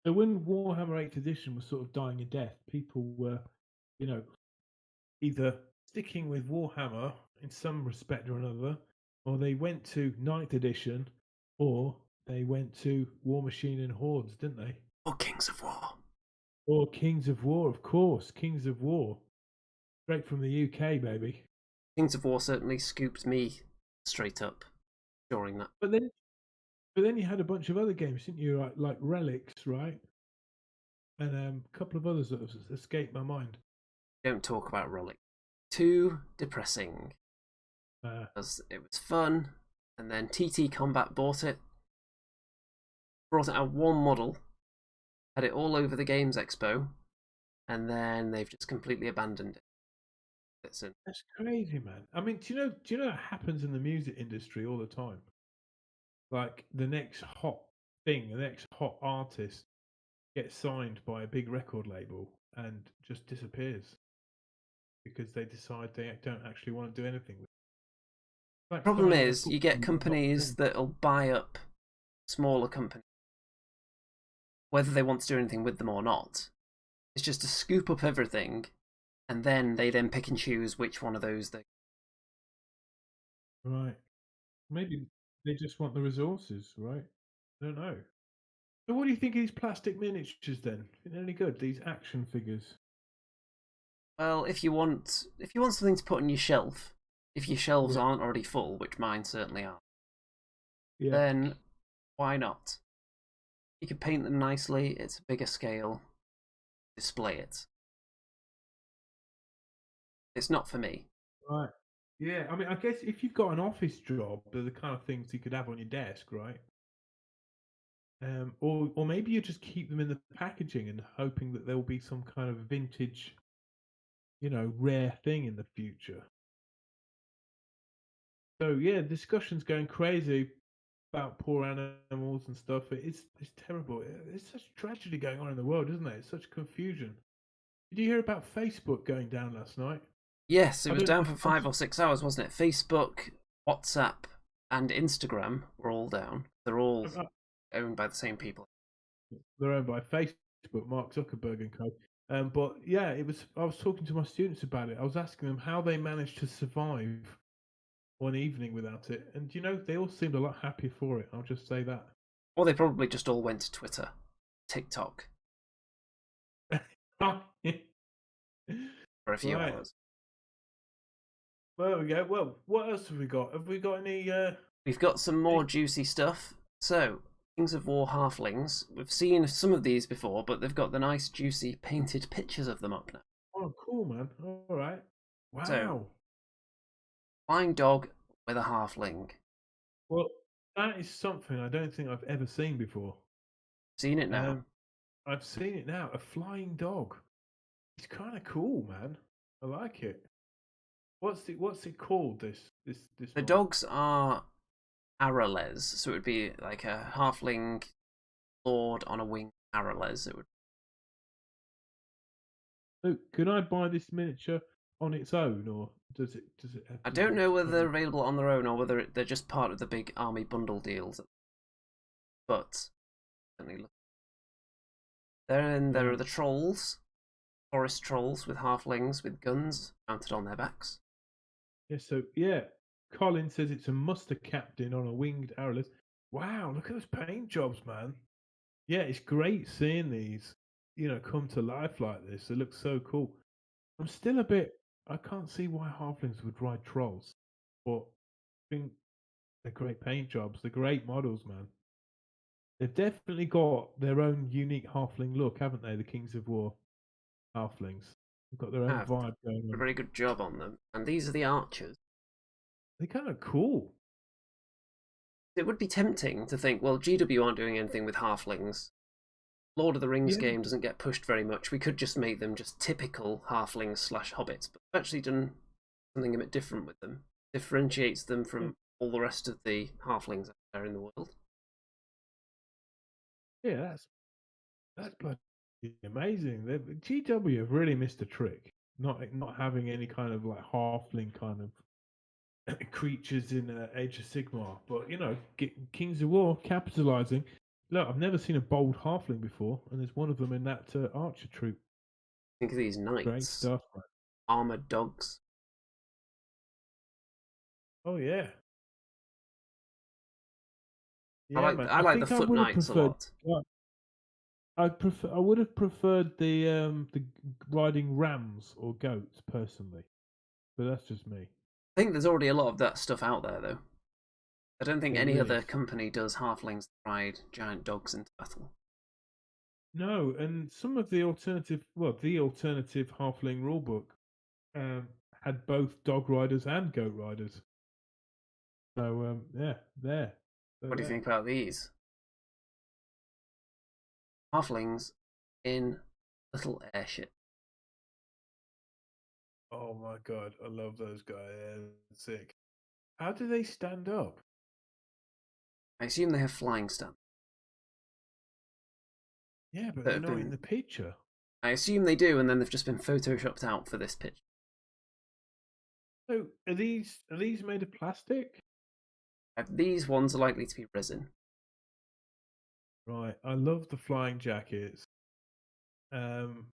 So when Warhammer 8th edition was sort of dying a death, people were, you know, either sticking with Warhammer in some respect or another, or they went to 9th edition, or they went to War Machine and Hordes, didn't they? Or Kings of War. Or Kings of War, of course, Kings of War, straight from the UK, baby. Kings of War certainly scooped me straight up during that. But then you had a bunch of other games, didn't you? Like Relics, right? And a couple of others that have escaped my mind. Don't talk about Relic. Too depressing. Uh, Because it was fun, and then TT Combat bought it, brought it out one model, had it all over the Games Expo, and then they've just completely abandoned it. that's crazy, man. I mean, do you know that happens in the music industry all the time? Like the next hot thing, the next hot artist gets signed by a big record label and just disappears because they decide they don't actually want to do anything with it. Like Problem signing a is, you get footballer, not companies doing. that'll buy up smaller companies, whether they want to do anything with them or not. It's just to scoop up everything, and then they pick and choose which one of those they. Right. Maybe they just want the resources, right? I don't know. So what do you think of these plastic miniatures then? Think they're any good? These action figures? Well, if you want something to put on your shelf, if your shelves Yeah. aren't already full, which mine certainly are, Yeah. then why not? You can paint them nicely. It's a bigger scale. Display it. It's not for me. Right. Yeah. I mean, I guess if you've got an office job, they're the kind of things you could have on your desk, right? Or maybe you just keep them in the packaging and hoping that there will be some kind of vintage, rare thing in the future. So yeah, discussions going crazy about poor animals and stuff. It's terrible. It's such tragedy going on in the world, isn't it? It's such confusion. Did you hear about Facebook going down last night? Yes, it I was don't. down for 5 or 6 hours, wasn't it? Facebook, WhatsApp, and Instagram were all down. They're all owned by the same people. They're owned by Facebook, Mark Zuckerberg and co. But yeah, it was. I was talking to my students about it. I was asking them how they managed to survive one evening without it, and they all seemed a lot happier for it. I'll just say that. Or they probably just all went to Twitter, TikTok for a few Right. hours. Well, there we go. Well, what else have we got? Have we got any? We've got some more juicy stuff. So, Kings of War halflings. We've seen some of these before, but they've got the nice, juicy, painted pictures of them up now. Oh, cool, man. All right. So, Wow. flying dog with a halfling. Well, that is something I don't think I've ever seen before. Seen it now. I've seen it now. A flying dog. It's kind of cool, man. I like it. What's it called? This The one? dogs are Arales, so it would be like a halfling lord on a winged Arales. It would. So, can I buy this miniature on its own, or does it? I don't know whether they're available on their own or whether they're just part of the big army bundle deals. But certainly look. Then there are the trolls, forest trolls with halflings with guns mounted on their backs. Yeah. So yeah, Colin says it's a muster captain on a winged arrowless. Wow, look at those paint jobs, man. Yeah, it's great seeing these, come to life like this. It looks so cool. I'm still a bit. I can't see why halflings would ride trolls, but I think they're great paint jobs. They're great models, man. They've definitely got their own unique halfling look, haven't they? The Kings of War halflings. They've got their own Have vibe going a on. very good job on them. And these are the archers. They're kind of cool. It would be tempting to think, well, GW aren't doing anything with halflings. Lord of the Rings Yeah. game doesn't get pushed very much. We could just make them just typical halflings / hobbits, but we've actually done something a bit different with them. Differentiates them from all the rest of the halflings out there in the world. Yeah, that's bloody amazing. GW have really missed a trick. Not having any kind of like halfling kind of creatures in Age of Sigmar. But Kings of War capitalizing. Look, I've never seen a bold halfling before, and there's one of them in that archer troop. Think of these Great knights, stuff, man. armored dogs. Oh yeah, I yeah, like man. I I like the think I foot would have knights a preferred. lot. I would have preferred the riding rams or goats personally, but that's just me. I think there's already a lot of that stuff out there, though. I don't think any There other is. company does halflings ride giant dogs into battle. No, and some of the alternative halfling rulebook um, had both dog riders and goat riders. So yeah, there. So What do you there. think about these? Halflings in little airship. Oh my god, I love those guys. Yeah, sick. How do they stand up? I assume they have flying stand. Yeah, but That they're have not in been. the picture. I assume they do, and then they've just been photoshopped out for this pitch. So are these made of plastic? These ones are likely to be resin. Right. I love the flying jackets. Um,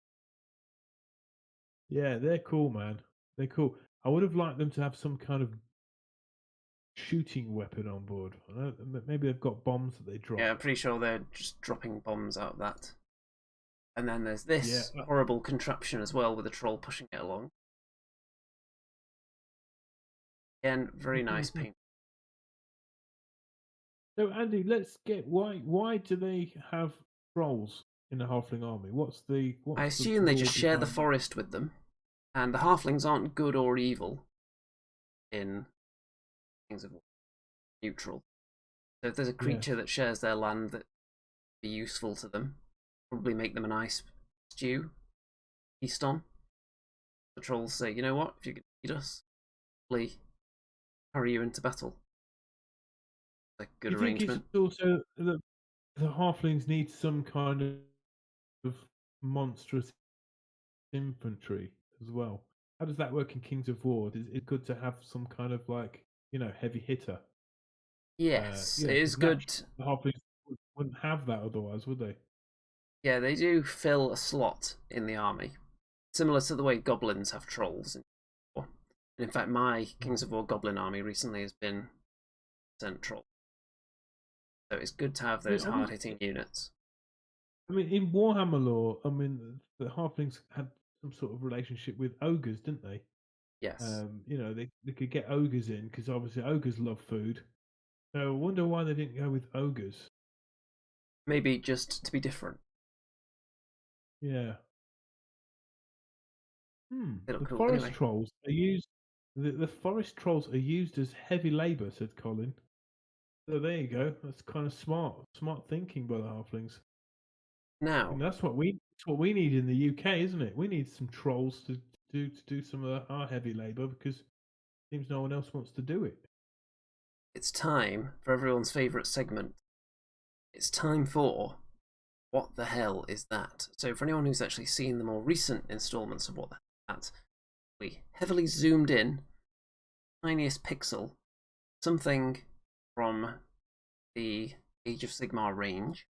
yeah, they're cool, man. They're cool. I would have liked them to have some kind of shooting weapon on board. Maybe they've got bombs that they drop. Yeah, I'm pretty sure they're just dropping bombs out of that. And then there's Yeah. this horrible contraption as well with a troll pushing it along. Again, very nice paint. So Andy, let's get why do they have trolls in the halfling army? I assume they just lore share the behind it? forest with them, and the halflings aren't good or evil in Kings of War. Neutral. So if there's a creature Yes. that shares their land that would be useful to them, probably make them a nice stew, feast on. The trolls say, you know what, if you could feed us, probably carry you into battle. It's a good Do you think it's arrangement. also that the halflings need some kind of monstrous infantry as well? How does that work in Kings of War? Is it good to have some kind of heavy hitter? Yes, it is Because naturally good. the halflings wouldn't have that otherwise, would they? Yeah, they do fill a slot in the army, similar to the way goblins have trolls. And in fact, my Kings of War goblin army recently has been troll. So it's good to have those hard-hitting units. I mean, in Warhammer lore, the halflings had some sort of relationship with ogres, didn't they? Yes. They could get ogres in because obviously ogres love food. So I wonder why they didn't go with ogres. Maybe just to be different. Yeah. They look The cool. forest Anyway, trolls are used. The forest trolls are used as heavy labour," said Colin. So there you go. That's kind of smart thinking by the halflings. now And that's what we need in the UK, isn't it? We need some trolls to do some of our heavy labour because it seems no one else wants to do it. it's time for everyone's favourite segment. It's time for What the Hell Is That? So for anyone who's actually seen the more recent installments of What the Hell Is That, we heavily zoomed in, tiniest pixel, something from the Age of Sigmar range,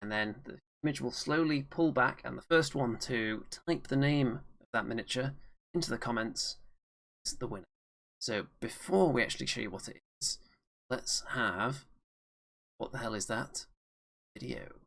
and then the image will slowly pull back, and the first one to type the name of that miniature into the comments is the winner. So before we actually show you what it is, let's have What the Hell Is That video.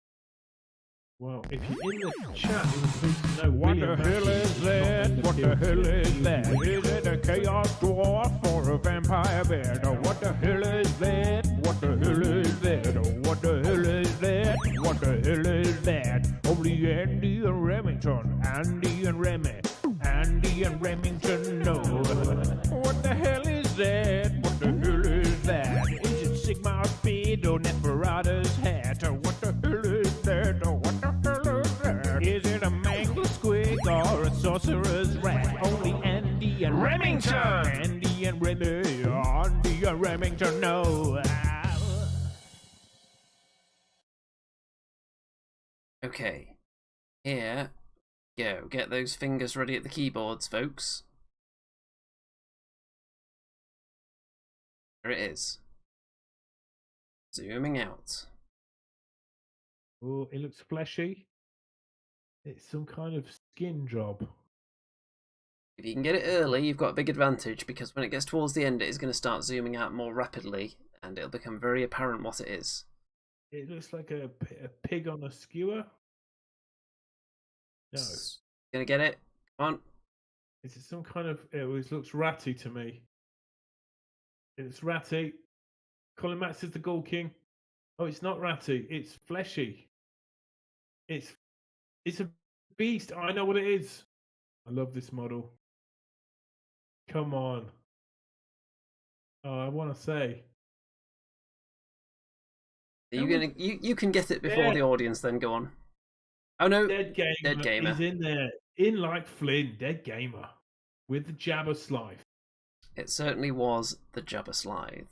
Well, if you're in the chat, you'll please to know What William the hell Matthews is that? not What been the hell appeared is that? for Is it a chaos dwarf or a vampire bear? Oh, what the hell is that? What the hell is that? Oh, what the hell is that? What the hell is that? Only Andy and Remington, Andy and Remy, Andy and Remington know. What the hell is that? What the hell is that? Is it Sigmar's beard or Neferata's hat? Oh, what the hell is that? Oh, what the hell is that? Is it a mangler squig or a sorcerer's rat? Only Andy and Remington! Andy and Remy, Andy and Remington know. Okay, here we go. Get those fingers ready at the keyboards, folks. There it is. Zooming out. Oh, it looks fleshy. It's some kind of skin job. If you can get it early, you've got a big advantage, because when it gets towards the end, it is going to start zooming out more rapidly, and it'll become very apparent what it is. It looks like a pig on a skewer. No. Gonna get it? Come on. Is it some kind of... It always looks ratty to me. It's ratty. Colin Matt says the Ghoul King. Oh, it's not ratty. It's fleshy. It's a beast. I know what it is. I love this model. Come on. Oh, I want to say. You can get it before the audience, then go on. Oh no, Dead Gamer. He's in there. In like Flynn, Dead Gamer. With the Jabber Slice. It certainly was the Jabber Slithe.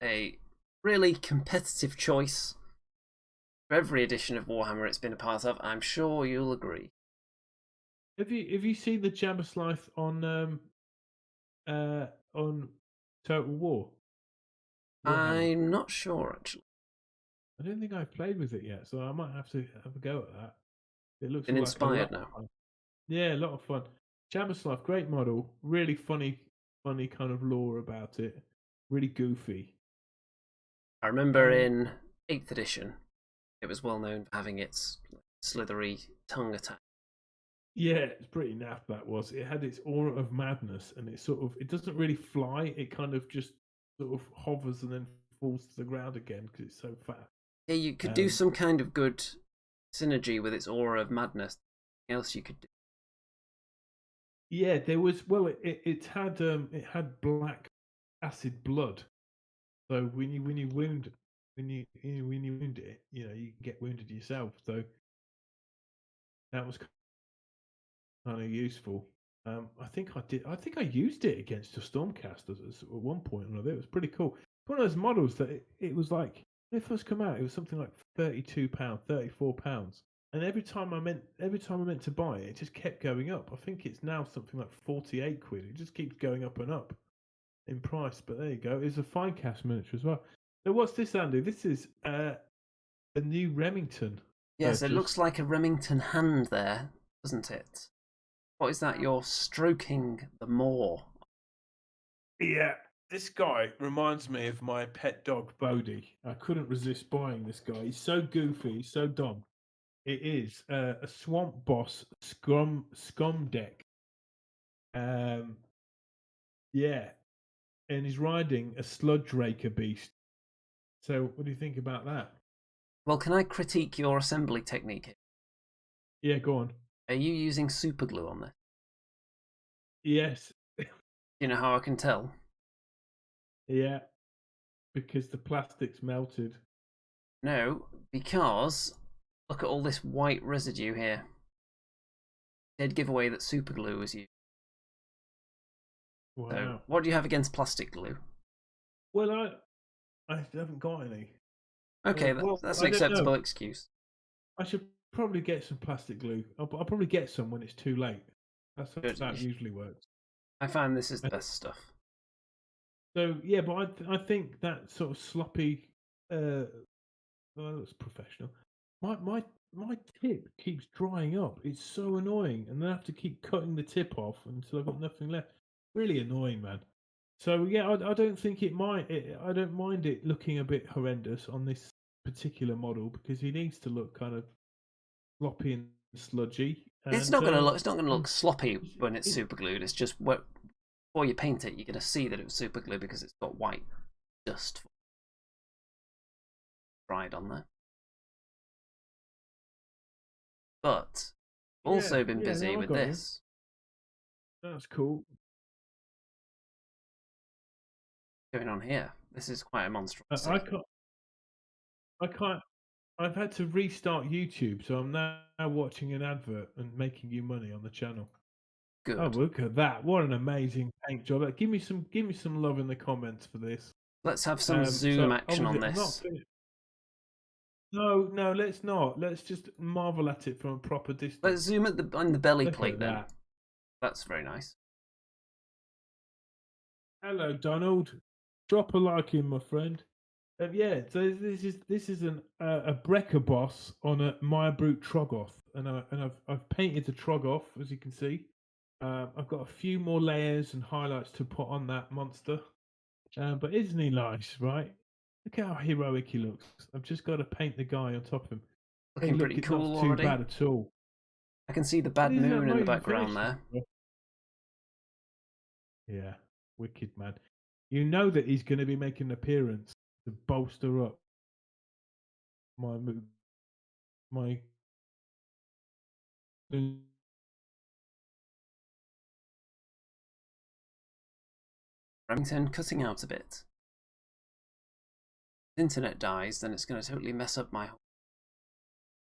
A really competitive choice for every edition of Warhammer it's been a part of. I'm sure you'll agree. Have you seen the Jabber Slice on Total War? Warhammer? I'm not sure actually. I don't think I've played with it yet, so I might have to have a go at that. It looks Been like inspired now. Yeah, a lot of fun. Jabber Slice, great model. Really funny kind of lore about it. Really goofy. I remember in 8th edition, it was well known for having its slithery tongue attack. Yeah, it's pretty naff that was. It had its aura of madness, and it doesn't really fly. It kind of just sort of hovers and then falls to the ground again because it's so fast. Yeah, you could do some kind of good synergy with its aura of madness. Anything else you could do? Yeah, there was. Well, it had black acid blood. So when you wound it, you know, you can get wounded yourself. So that was kind of useful. I think I used it against a Stormcast at one point or another. It was pretty cool. One of those models that it was like when it first came out, it was something like £32, £34, and every time I meant to buy it, it just kept going up. I think it's now something like 48 quid. It just keeps going up and up in price. But there you go. It's a fine cast miniature as well. So what's this, Andy? This is a new Remington. Yes, it looks like a Remington hand there, doesn't it? What is that? You're stroking the maw. Yeah, this guy reminds me of my pet dog, Bodie. I couldn't resist buying this guy. He's so goofy, he's so dumb. It is a Swamp Boss scum deck. Yeah, and he's riding a Sludge Raker beast. So, what do you think about that? Well, can I critique your assembly technique? Yeah, go on. Are you using super glue on this? Yes. You know how I can tell? Yeah, because the plastic's melted. No, because look at all this white residue here. Dead giveaway that super glue was used. Wow. So, what do you have against plastic glue? Well, I haven't got any. Okay, that's an acceptable excuse. I should probably get some plastic glue. I'll probably get some when it's too late. That's how that usually works. I find this is the best stuff. So yeah, but I think that sort of sloppy. Well, that's professional. My tip keeps drying up. It's so annoying, and then I have to keep cutting the tip off until I've got nothing left. Really annoying, man. So yeah, I don't think I don't mind it looking a bit horrendous on this particular model because he needs to look kind of sloppy and sludgy. It's not going to look sloppy when it's super glued. It's just before you paint it, you're going to see that it was super glue because it's got white dust dried on there. But also been busy with this. That's cool. What's going on here? This is quite a monstrosity. I can't. I've had to restart YouTube, so I'm now watching an advert and making you money on the channel. Good. Oh, look at that! What an amazing paint job! Give me some love in the comments for this. Let's have some zoom action on this. No, let's not. Let's just marvel at it from a proper distance. Let's zoom at on the belly plate then. That's very nice. Hello, Donald. Drop a like in, my friend. Yeah, so this is a Brecker boss on a Maya Brute Troggoth, and I've painted the Troggoth, as you can see. I've got a few more layers and highlights to put on that monster. But isn't he nice, right? Look how heroic he looks. I've just got to paint the guy on top of him. Looking Hey, look, pretty it's cool not too already. bad at all. I can see the bad Isn't that moon in not the even background finished? there. Yeah, wicked man. You know that he's going to be making an appearance to bolster up my. Remington cutting out a bit. If the internet dies, then it's going to totally mess up my whole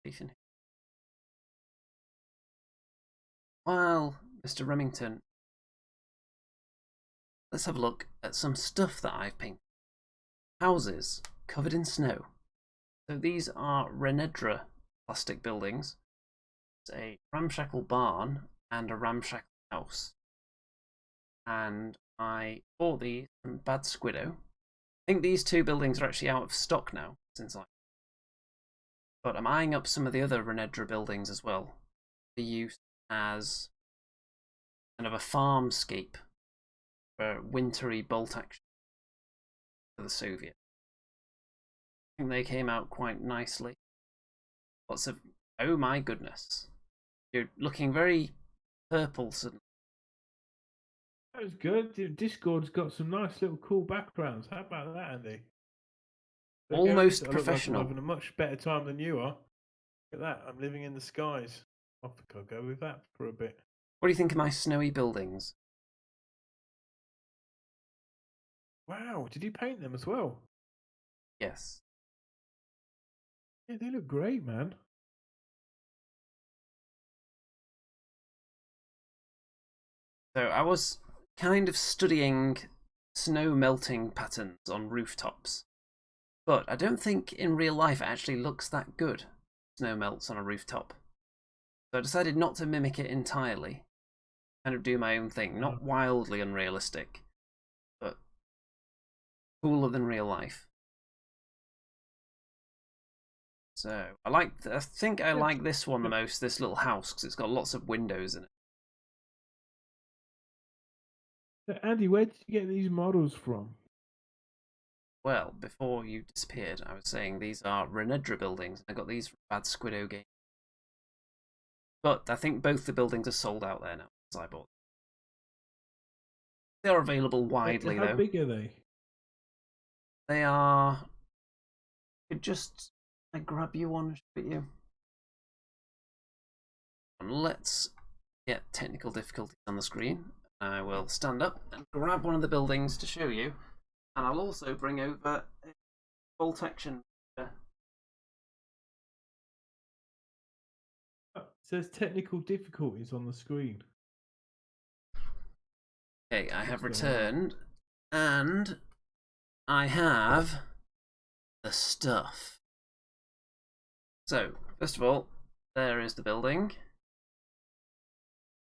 station. Well, Mr. Remington, let's have a look at some stuff that I've painted. Houses covered in snow. So these are Renedra plastic buildings. It's a ramshackle barn and a ramshackle house. And I bought these from Bad Squiddo. I think these two buildings are actually out of stock now, but I'm eyeing up some of the other Renedra buildings as well, for use as kind of a farmscape for wintry bolt action for the Soviet. I think they came out quite nicely. Lots of, oh my goodness, you're looking very purple suddenly. That was good. Discord's got some nice little cool backgrounds. How about that, Andy? Almost I professional. I'm having a much better time than you are. Look at that. I'm living in the skies. I think I'll go with that for a bit. What do you think of my snowy buildings? Wow, did you paint them as well? Yes. Yeah, they look great, man. So I was kind of studying snow melting patterns on rooftops, but I don't think in real life it actually looks that good. Snow melts on a rooftop. So I decided not to mimic it entirely. Kind of do my own thing. Not wildly unrealistic, but cooler than real life. So I think I like this one the most, this little house, because it's got lots of windows in it. Andy, where did you get these models from? Well, before you disappeared, I was saying these are Renedra buildings. I got these from Bad Squiddo game. But I think both the buildings are sold out there now, as I bought them. They are available widely, though. How big are they? They are... I grab you one, show you. And let's get technical difficulties on the screen. I will stand up and grab one of the buildings to show you. And I'll also bring over a bolt action. It says technical difficulties on the screen. Okay, I have returned, and I have the stuff. So, first of all, there is the building.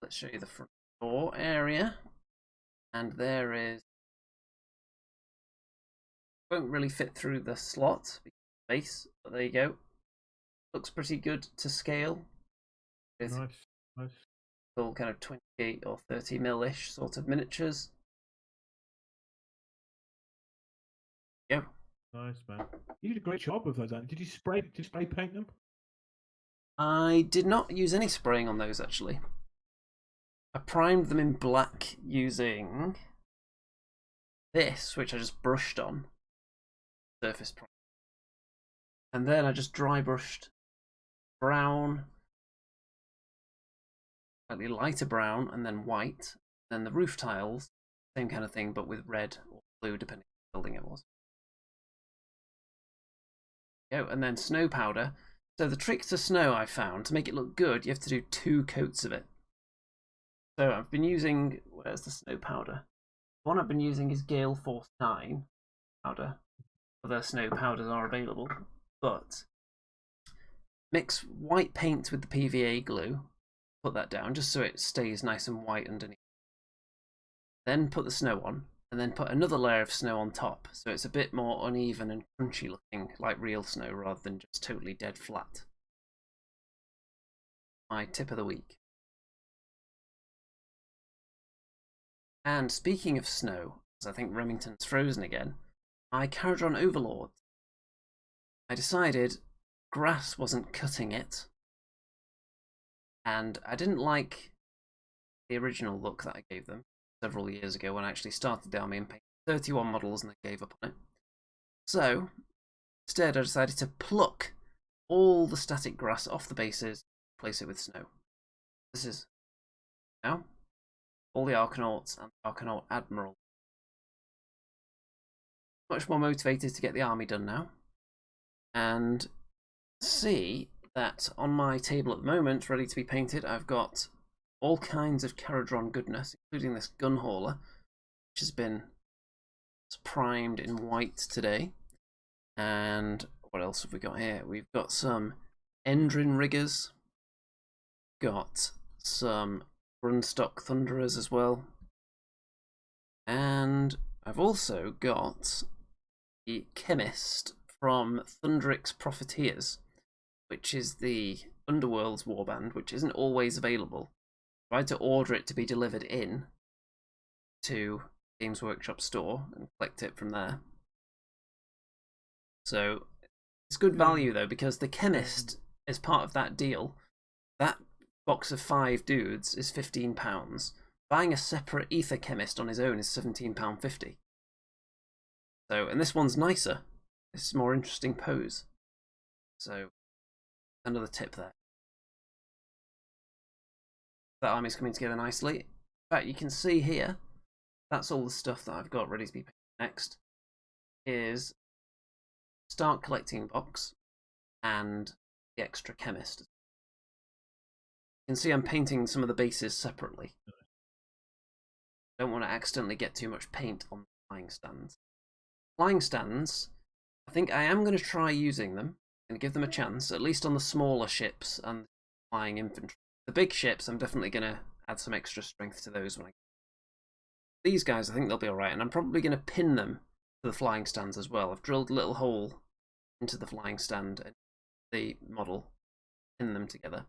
Let's show you the front door area. And there is... Won't really fit through the slot, base, but there you go. Looks pretty good to scale. With Nice. all kind of 28 or 30 mil-ish sort of miniatures. Yeah. Nice, man. You did a great job of those, Andy. Did you spray paint them? I did not use any spraying on those, actually. I primed them in black using this, which I just brushed on. Surface prime. And then I just dry brushed brown, slightly lighter brown, and then white. Then the roof tiles, same kind of thing, but with red or blue, depending on the building it was. And then snow powder. So the trick to snow I found, to make it look good, you have to do 2 coats of it. So I've been using, where's the snow powder? The one I've been using is Gale Force 9 powder. Other snow powders are available, but mix white paint with the PVA glue, put that down just so it stays nice and white underneath. Then put the snow on, and then put another layer of snow on top, so it's a bit more uneven and crunchy looking, like real snow, rather than just totally dead flat. My tip of the week. And speaking of snow, as I think Remington's frozen again, my Caradron Overlord. I decided grass wasn't cutting it, and I didn't like the original look that I gave them several years ago when I actually started the army and painted 31 models and I gave up on it. So, instead I decided to pluck all the static grass off the bases, replace it with snow. This is now all the Arcanauts and the Arcanaut Admiral. Much more motivated to get the army done now. And see that on my table at the moment, ready to be painted, I've got all kinds of Caradron goodness, including this gun hauler, which has been primed in white today. And what else have we got here? We've got some Endrin riggers, got some Grundstock Thunderers as well, and I've also got the Chemist from Thunderix Profiteers, which is the Underworld's warband, which isn't always available. I tried to order it to be delivered in to Games Workshop store and collect it from there. So it's good value though, because the Chemist is part of that deal. That box of 5 dudes is £15. Buying a separate Ether Chemist on his own is £17.50. So, and this one's nicer. It's a more interesting pose. So, another tip there. That army's coming together nicely. In fact, you can see here, that's all the stuff that I've got ready to be painted next. Is start collecting box and the extra Chemist. You can see I'm painting some of the bases separately. Don't want to accidentally get too much paint on the flying stands. Flying stands, I think I am going to try using them and give them a chance, at least on the smaller ships and flying infantry. The big ships, I'm definitely going to add some extra strength to those when I. These guys, I think they'll be alright, and I'm probably going to pin them to the flying stands as well. I've drilled a little hole into the flying stand and the model, pin them together.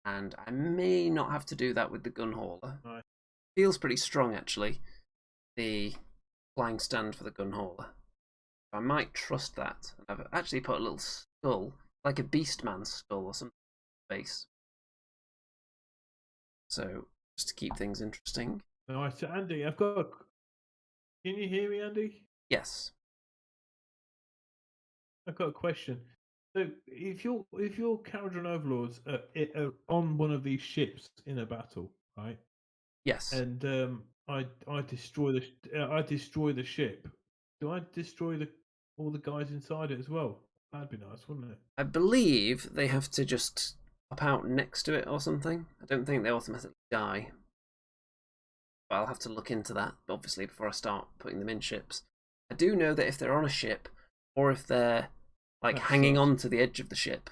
And I may not have to do that with the gun hauler. Right. Feels pretty strong actually, the flying stand for the gun hauler. I might trust that. I've actually put a little skull, like a Beastman skull or something, on the base. So, just to keep things interesting. Nice. So Andy, I've got. Can you hear me, Andy? Yes. I've got a question. So, if your Caradron Overlords are on one of these ships in a battle, right? Yes. And I destroy the ship. Do I destroy all the guys inside it as well? That'd be nice, wouldn't it? I believe they have to just pop out next to it or something. I don't think they automatically die. But I'll have to look into that, obviously, before I start putting them in ships. I do know that if they're on a ship, or if they're like hanging on to the edge of the ship,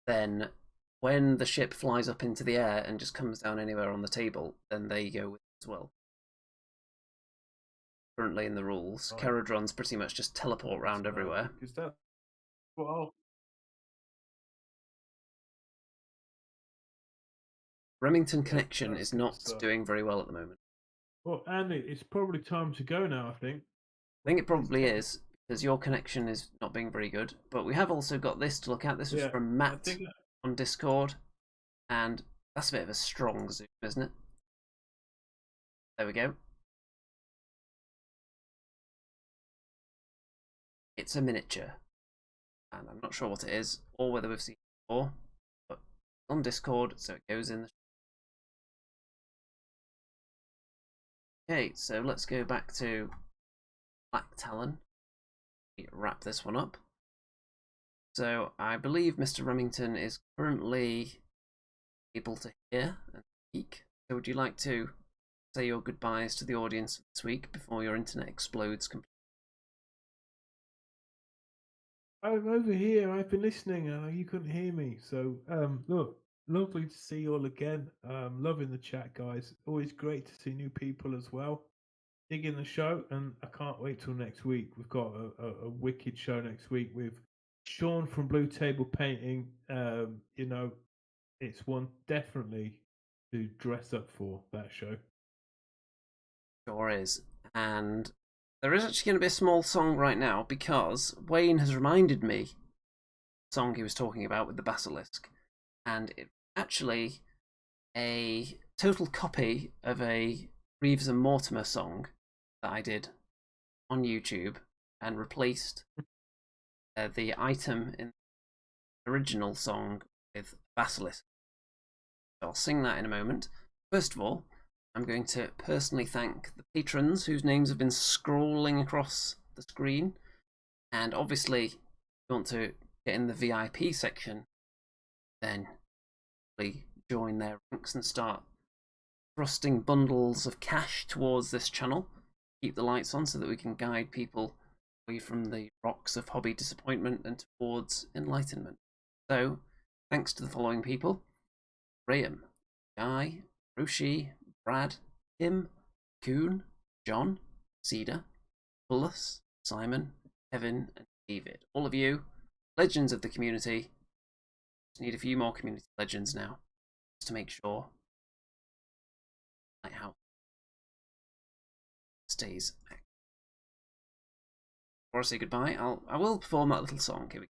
then when the ship flies up into the air and just comes down anywhere on the table, then they go with it as well. Currently in the rules, right. Caradrons pretty much just teleport around everywhere. Is that well? Remington connection is not doing very well at the moment. Well, Andy, it's probably time to go now, I think. I think it probably is, because your connection is not being very good. But we have also got this to look at. This was from Matt on Discord. And that's a bit of a strong zoom, isn't it? There we go. It's a miniature. And I'm not sure what it is, or whether we've seen it before. But on Discord, so it goes in the. Okay, so let's go back to Black Talon. Wrap this one up. So I believe Mr. Remington is currently able to hear and speak. So would you like to say your goodbyes to the audience this week before your internet explodes completely? I'm over here. I've been listening. You couldn't hear me. So look, lovely to see you all again. Loving the chat, guys. Always great to see new people as well. digging the show, and I can't wait till next week. We've got a wicked show next week with Sean from Blue Table Painting. You know, it's one definitely to dress up for, that show. Sure is. And there is actually going to be a small song right now because Wayne has reminded me of the song he was talking about with the basilisk. And it's actually a total copy of a Reeves and Mortimer song that I did on YouTube and replaced the item in the original song with basilisk. So I'll sing that in a moment. First of all, I'm going to personally thank the patrons whose names have been scrolling across the screen. And obviously, if you want to get in the VIP section, then please join their ranks and start thrusting bundles of cash towards this channel. Keep the lights on so that we can guide people away from the rocks of hobby disappointment and towards enlightenment. So, thanks to the following people: Graham, Guy, Rushi, Brad, Tim, Kuhn, John, Cedar, Bullis, Simon, Kevin, and David. All of you, legends of the community. Just need a few more community legends now, just to make sure Lighthouse stays active. Before I say goodbye, I will perform that little song. Here we go.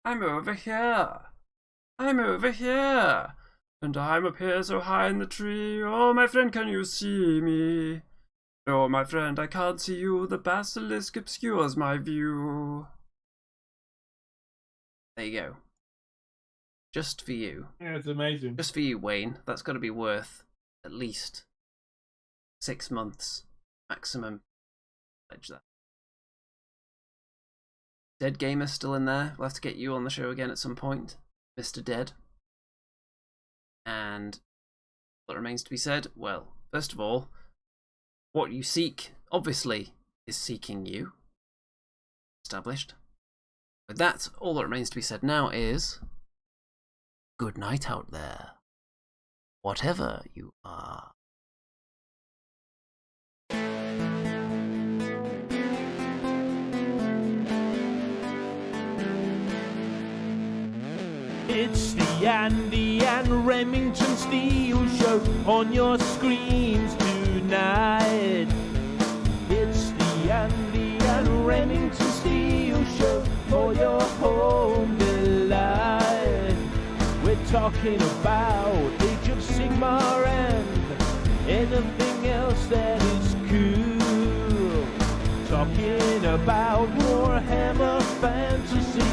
I'm over here. I'm over here. And I'm up here so high in the tree. Oh, my friend, can you see me? No, my friend, I can't see you. The basilisk obscures my view. There you go. Just for you. Yeah, it's amazing. Just for you, Wayne. That's got to be worth at least 6 months maximum. Pledge that. Dead Gamer still in there. We'll have to get you on the show again at some point, Mr. Dead. And what remains to be said? Well, first of all, what you seek, obviously, is seeking you. Established. With that, all that remains to be said now is good night out there, whatever you are. It's the Andy and Remington Steel Show on your screens tonight. It's the Andy and Remington Steel Show for your home delight. We're talking about Age of Sigmar and anything else that is cool. Talking about Warhammer Fantasy